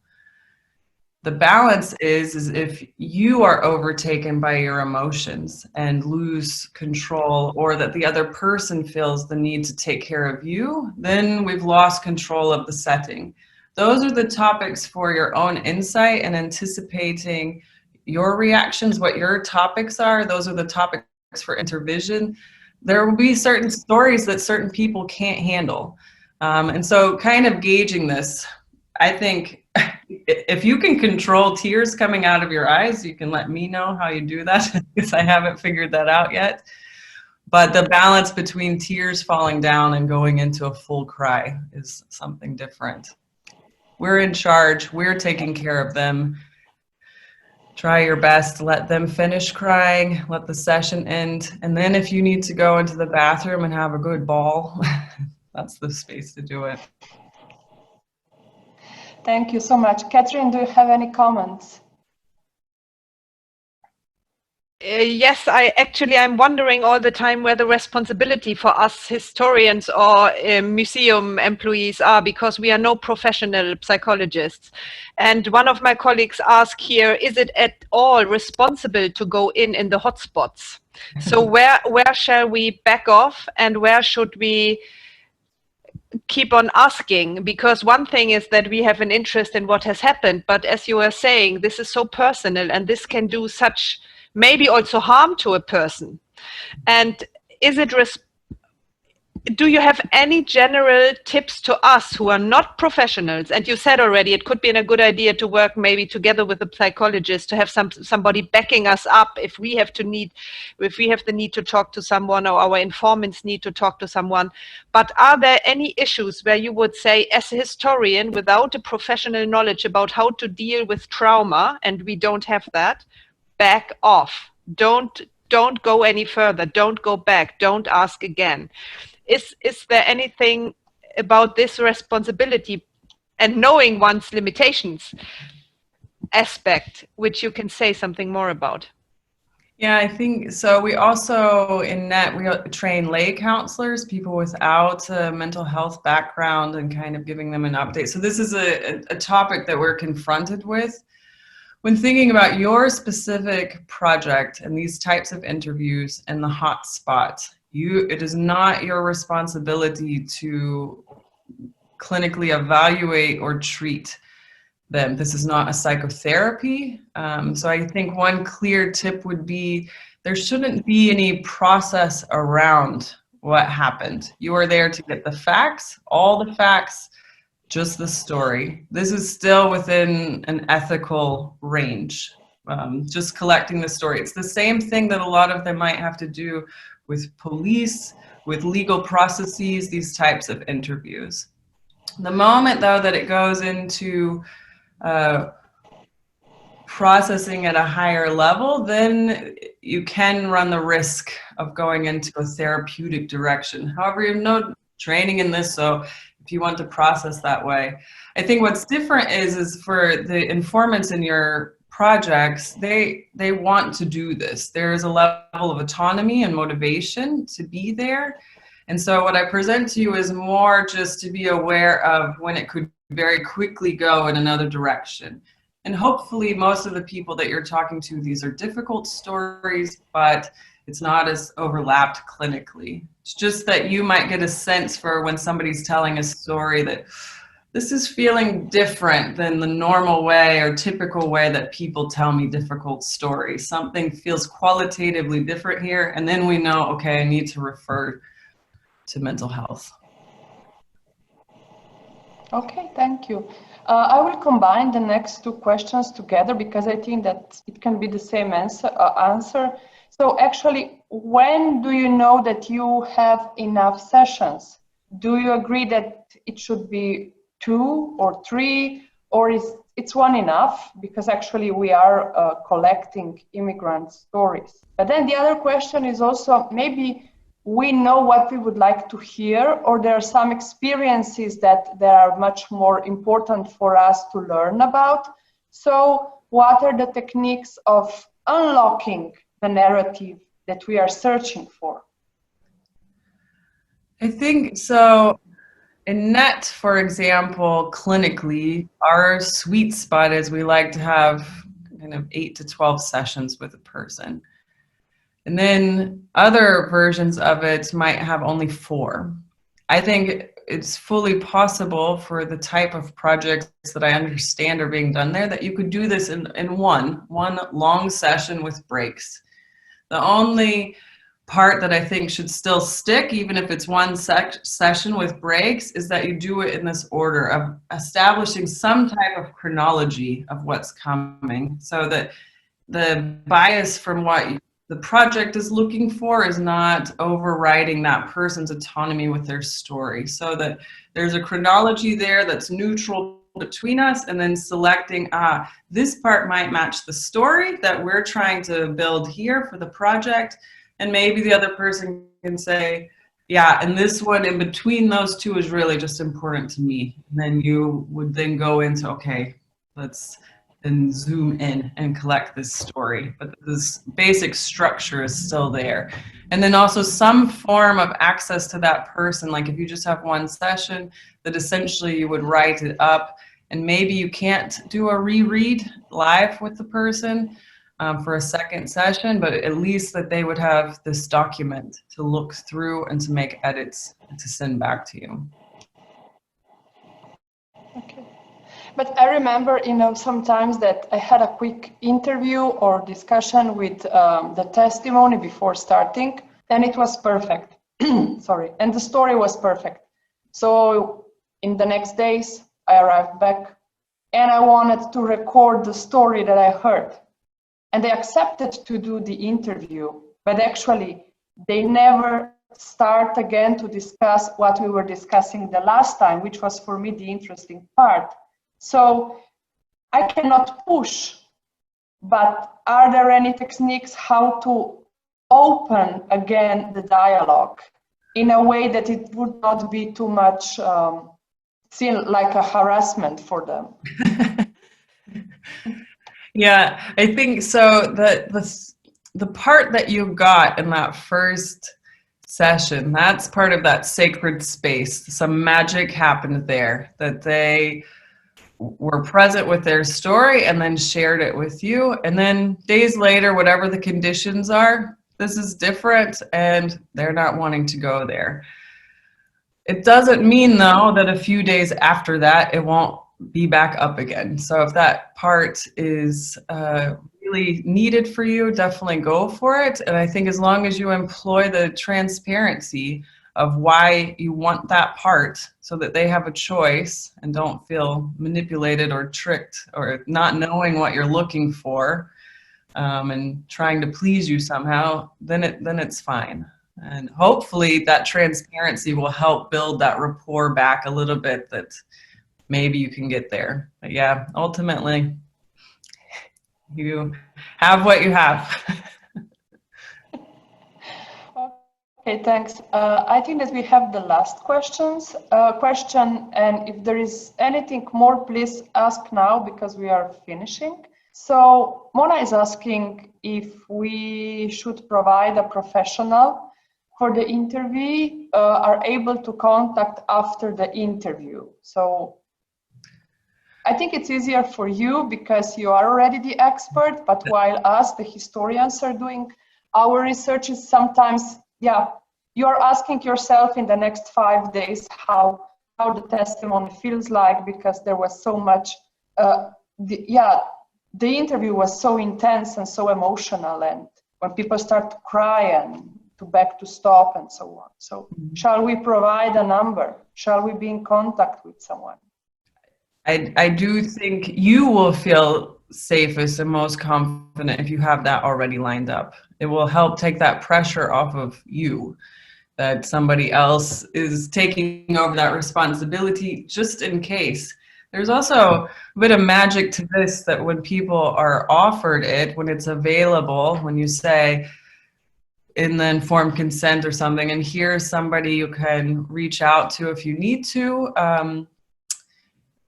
The balance is if you are overtaken by your emotions and lose control, or that the other person feels the need to take care of you, then we've lost control of the setting. Those are the topics for your own insight and anticipating your reactions, what your topics are. Those are the topics for intervision. There will be certain stories that certain people can't handle. And so kind of gauging this, I think if you can control tears coming out of your eyes, you can let me know how you do that, because I haven't figured that out yet. But the balance between tears falling down and going into a full cry is something different. We're in charge. We're taking care of them. Try your best. Let them finish crying. Let the session end. And then if you need to go into the bathroom and have a good bawl, that's the space to do it. Thank you so much. Catherine, do you have any comments? Yes, I'm wondering all the time where the responsibility for us historians or museum employees are, because we are no professional psychologists. And one of my colleagues asked here, is it at all responsible to go in the hotspots? So where shall we back off, and where should we keep on asking? Because one thing is that we have an interest in what has happened, but as you were saying, this is so personal, and this can do such maybe also harm to a person. And is it do you have any general tips to us who are not professionals? And you said already it could be a good idea to work maybe together with a psychologist, to have somebody backing us up if we have the need to talk to someone, or our informants need to talk to someone. But are there any issues where you would say, as a historian without a professional knowledge about how to deal with trauma, and we don't have that, back off? Don't don't go any further, don't go back, don't ask again. Is there anything about this responsibility and knowing one's limitations aspect which you can say something more about? Yeah, I think so. We also, in NET, we train lay counselors, people without a mental health background, and kind of giving them an update. So this is a topic that we're confronted with. When thinking about your specific project and these types of interviews and the hot spot, it is not your responsibility to clinically evaluate or treat them. This is not a psychotherapy. So I think one clear tip would be there shouldn't be any process around what happened. You are there to get the facts, all the facts, just the story. This is still within an ethical range, just collecting the story. It's the same thing that a lot of them might have to do with police, with legal processes, these types of interviews. The moment, though, that it goes into processing at a higher level, then you can run the risk of going into a therapeutic direction. However, you have no training in this, so if you want to process that way. I think what's different is for the informants in your projects, they want to do this. There is a level of autonomy and motivation to be there. And so what I present to you is more just to be aware of when it could very quickly go in another direction. And hopefully most of the people that you're talking to, these are difficult stories, but it's not as overlapped clinically. It's just that you might get a sense for when somebody's telling a story that this is feeling different than the normal way or typical way that people tell me difficult stories. Something feels qualitatively different here, and then we know, okay, I need to refer to mental health. Okay, thank you. I will combine the next two questions together because I think that it can be the same answer. So actually, when do you know that you have enough sessions? Do you agree that it should be 2 or 3, or is it's one enough? Because actually we are collecting immigrant stories. But then the other question is also, maybe we know what we would like to hear, or there are some experiences that are much more important for us to learn about. So what are the techniques of unlocking the narrative that we are searching for? I think so. In NET, for example, clinically, our sweet spot is we like to have kind of 8 to 12 sessions with a person. And then other versions of it might have only 4. I think it's fully possible for the type of projects that I understand are being done there that you could do this in one long session with breaks. The only part that I think should still stick, even if it's one session with breaks, is that you do it in this order of establishing some type of chronology of what's coming, so that the bias from what the project is looking for is not overriding that person's autonomy with their story, so that there's a chronology there that's neutral between us, and then selecting, this part might match the story that we're trying to build here for the project, and maybe the other person can say, yeah, and this one in between those two is really just important to me. And then you would then go into, okay, let's then zoom in and collect this story, but this basic structure is still there. And then also some form of access to that person, like if you just have one session, that essentially you would write it up, and maybe you can't do a reread live with the person for a second session, but at least that they would have this document to look through and to make edits to send back to you. Okay. But I remember, sometimes that I had a quick interview or discussion with the testimony before starting, and it was perfect. Sorry, and the story was perfect. So in the next days, I arrived back, and I wanted to record the story that I heard. And they accepted to do the interview, but actually they never start again to discuss what we were discussing the last time, which was for me the interesting part. So I cannot push, but are there any techniques how to open again the dialogue in a way that it would not be too much seen like a harassment for them. Yeah, I think so. The part that you got in that first session, that's part of that sacred space. Some magic happened there, that they were present with their story and then shared it with you. And then days later, whatever the conditions are, this is different and they're not wanting to go there. It doesn't mean, though, that a few days after that, it won't be back up again. So if that part is really needed for you, definitely go for it. And I think as long as you employ the transparency of why you want that part so that they have a choice and don't feel manipulated or tricked or not knowing what you're looking for and trying to please you somehow, then it's fine. And hopefully that transparency will help build that rapport back a little bit, that maybe you can get there. But yeah, ultimately, you have what you have. Okay, thanks. I think that we have the last question, and if there is anything more, please ask now because we are finishing. So Mona is asking if we should provide a professional for the interview, are able to contact after the interview. So I think it's easier for you because you are already the expert, but while us, the historians, are doing our researches, sometimes, yeah, you're asking yourself in the next 5 days how the testimony feels like, because there was so much, the interview was so intense and so emotional, and when people start to cry and to beg to stop and so on. So shall we provide a number? Shall we be in contact with someone? I do think you will feel safest and most confident if you have that already lined up. It will help take that pressure off of you, that somebody else is taking over that responsibility just in case. There's also a bit of magic to this, that when people are offered it, when it's available, when you say in the informed consent or something, and here's somebody you can reach out to if you need to,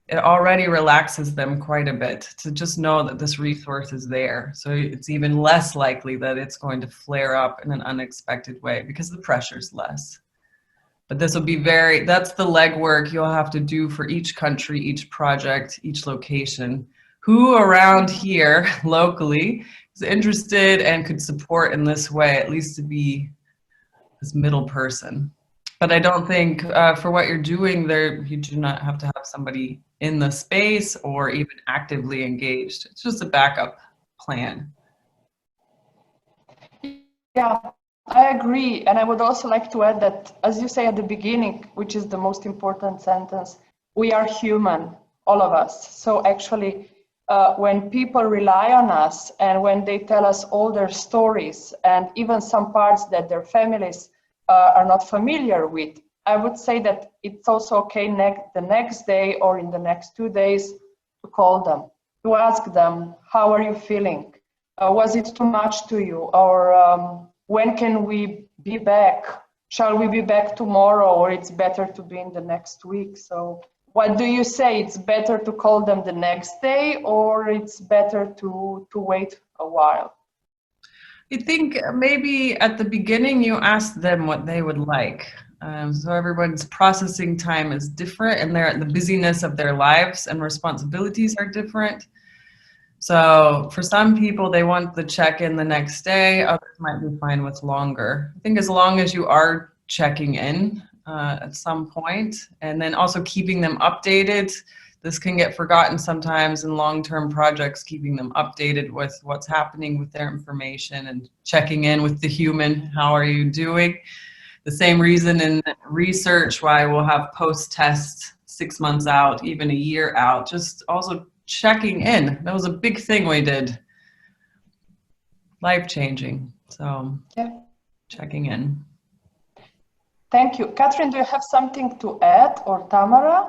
it already relaxes them quite a bit to just know that this resource is there. So it's even less likely that it's going to flare up in an unexpected way because the pressure's less. But this will be that's the legwork you'll have to do for each country, each project, each location. Who around here locally is interested and could support in this way, at least to be this middle person. But I don't think for what you're doing there, you do not have to have somebody in the space or even actively engaged. It's just a backup plan. Yeah, I agree. And I would also like to add that, as you say at the beginning, which is the most important sentence, we are human, all of us. So actually, when people rely on us and when they tell us all their stories and even some parts that their families are not familiar with, I would say that it's also okay the next day or in the next 2 days to call them, to ask them, how are you feeling? Was it too much to you? Or when can we be back? Shall we be back tomorrow, or it's better to be in the next week? So what do you say? It's better to call them the next day, or it's better to wait a while? I think maybe at the beginning you ask them what they would like. So everyone's processing time is different, and the busyness of their lives and responsibilities are different. So for some people, they want the check-in the next day. Others might be fine with longer. I think as long as you are checking in at some point, and then also keeping them updated. This can get forgotten sometimes in long-term projects, keeping them updated with what's happening with their information and checking in with the human. How are you doing? The same reason in research why we'll have post-tests 6 months out, even a year out, just also checking in. That was a big thing we did. Life-changing. So yeah, checking in. Thank you. Catherine, do you have something to add, or Tamara?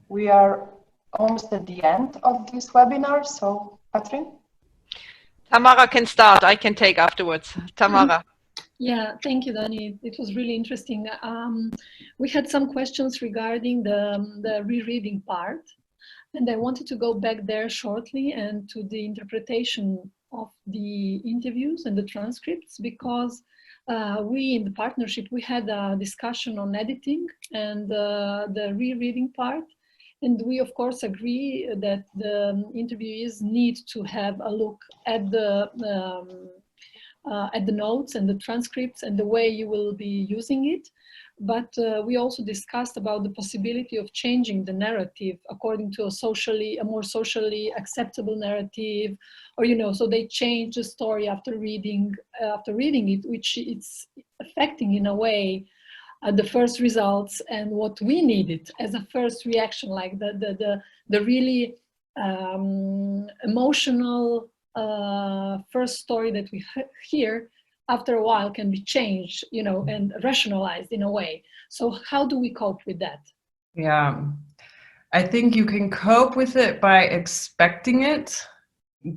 We are almost at the end of this webinar, so Catherine? Tamara can start. I can take afterwards. Tamara. Yeah, thank you, Danie. It was really interesting. We had some questions regarding the rereading part, and I wanted to go back there shortly and to the interpretation of the interviews and the transcripts, because we in the partnership, we had a discussion on editing and the rereading part. And we, of course, agree that the interviewees need to have a look at the notes and the transcripts and the way you will be using it. But we also discussed about the possibility of changing the narrative according to a more socially acceptable narrative, or, you know, so they change the story after reading it, which it's affecting in a way the first results and what we needed as a first reaction, like the really emotional first story that we hear after a while can be changed, you know, and rationalized in a way. So how do we cope with that? Yeah, I think you can cope with it by expecting it,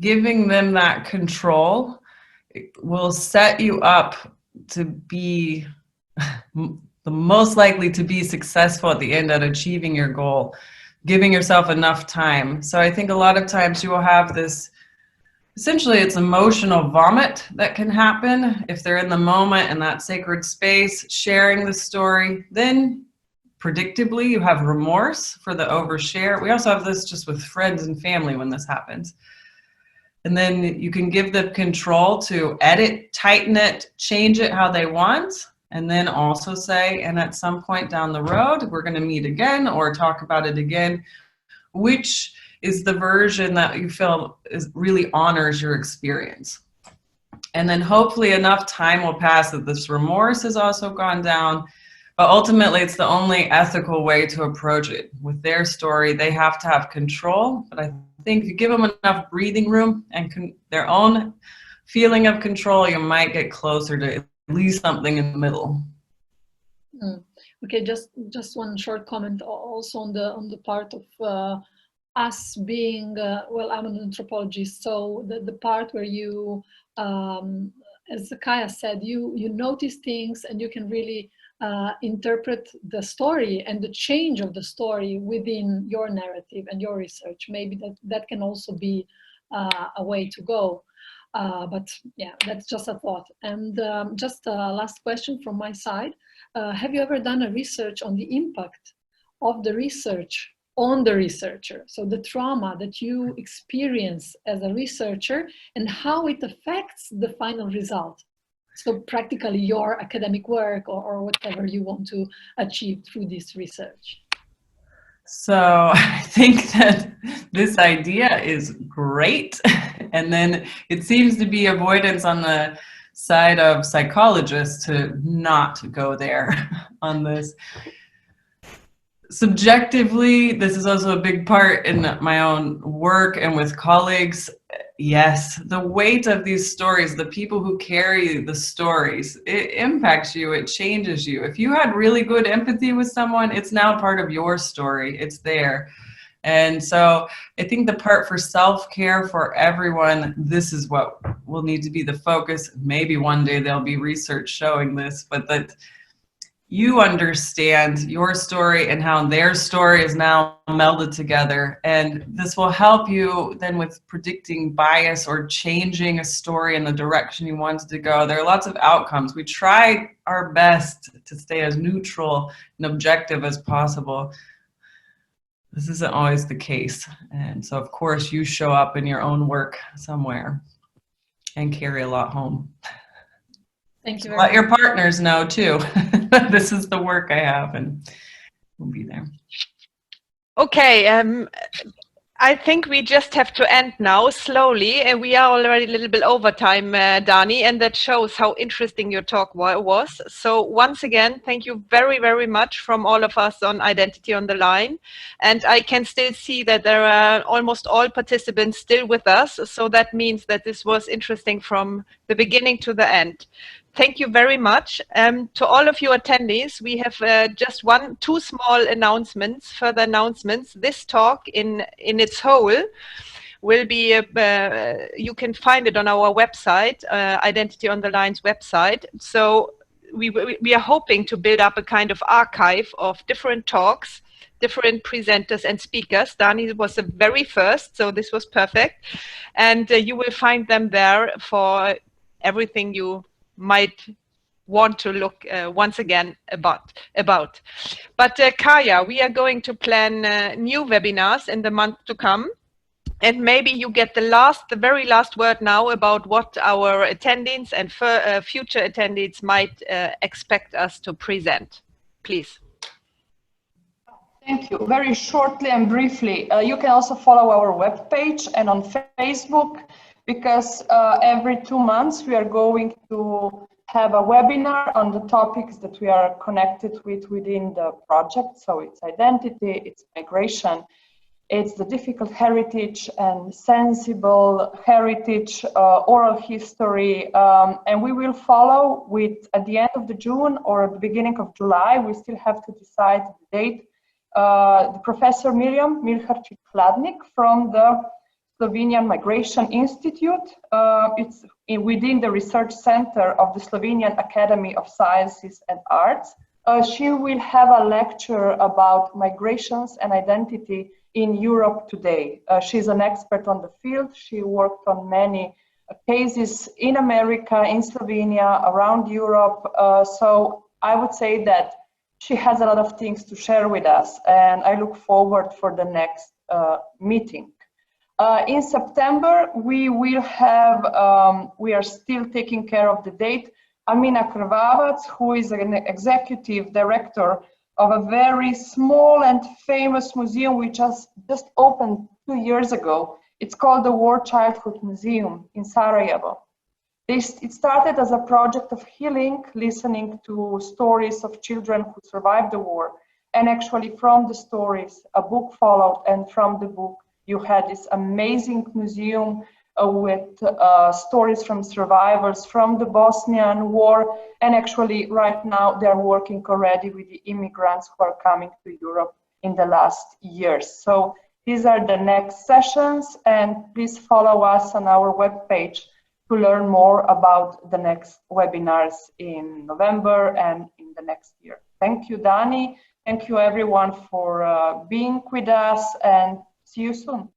giving them that control. It will set you up to be the most likely to be successful at the end at achieving your goal, giving yourself enough time. So I think a lot of times you will have this, essentially it's emotional vomit that can happen if they're in the moment in that sacred space, sharing the story. Then predictably you have remorse for the overshare. We also have this just with friends and family when this happens. And then you can give them control to edit, tighten it, change it how they want. And then also say, and at some point down the road, we're going to meet again or talk about it again, which is the version that you feel really honors your experience. And then hopefully enough time will pass that this remorse has also gone down. But ultimately, it's the only ethical way to approach it. With their story, they have to have control. But I think if you give them enough breathing room and their own feeling of control, you might get closer to at least something in the middle. Okay, just one short comment also on the part of us being, well, I'm an anthropologist, so the part where you, as Kaya said, you notice things and you can really interpret the story and the change of the story within your narrative and your research. Maybe that can also be a way to go. But yeah, that's just a thought. And just a last question from my side. Have you ever done a research on the impact of the research on the researcher? So the trauma that you experience as a researcher and how it affects the final result. So practically your academic work or whatever you want to achieve through this research. So I think that this idea is great. And then it seems to be avoidance on the side of psychologists to not go there on this. Subjectively, this is also a big part in my own work and with colleagues. Yes, the weight of these stories, the people who carry the stories, it impacts you, it changes you. If you had really good empathy with someone, it's now part of your story, it's there. And so I think the part for self-care for everyone, this is what will need to be the focus. Maybe one day there'll be research showing this, but that you understand your story and how their story is now melded together. And this will help you then with predicting bias or changing a story in the direction you want it to go. There are lots of outcomes. We try our best to stay as neutral and objective as possible. This isn't always the case. And so of course you show up in your own work somewhere and carry a lot home. Thank you very Let much. your partners know too. This is the work I have, and we'll be there. Okay, I think we just have to end now slowly, and we are already a little bit over time, Danie, and that shows how interesting your talk was. So once again, thank you very, very much from all of us on Identity on the Line. And I can still see that there are almost all participants still with us. So that means that this was interesting from the beginning to the end. Thank you very much. To all of you attendees, we have just two small announcements, further announcements. This talk in its whole will be, you can find it on our website, Identity on the Line's website. So we are hoping to build up a kind of archive of different talks, different presenters and speakers. Danie was the very first, so this was perfect. And you will find them there for everything you might want to look once again about. But Kaya, we are going to plan new webinars in the month to come. And maybe you get the very last word now about what our attendings and future attendees might expect us to present. Please. Thank you. Very shortly and briefly, you can also follow our webpage and on Facebook, because every 2 months we are going to have a webinar on the topics that we are connected with within the project. So it's identity, it's migration, it's the difficult heritage and sensible heritage, oral history, and we will follow with, at the end of the June or at the beginning of July, we still have to decide the date, the Professor Miriam Milharčić-Hladnik from the Slovenian Migration Institute. It's within the research center of the Slovenian Academy of Sciences and Arts. She will have a lecture about migrations and identity in Europe today. She's an expert on the field. She worked on many cases in America, in Slovenia, around Europe. So I would say that she has a lot of things to share with us, and I look forward for the next meeting. In September, we will have, we are still taking care of the date, Amina Krvavac, who is an executive director of a very small and famous museum which just opened 2 years ago. It's called the War Childhood Museum in Sarajevo. It started as a project of healing, listening to stories of children who survived the war. And actually from the stories, a book followed, and from the book, you had this amazing museum with stories from survivors from the Bosnian War. And actually right now they're working already with the immigrants who are coming to Europe in the last years. So these are the next sessions, and please follow us on our webpage to learn more about the next webinars in November and in the next year. Thank you, Danie. Thank you everyone for being with us, and see you soon.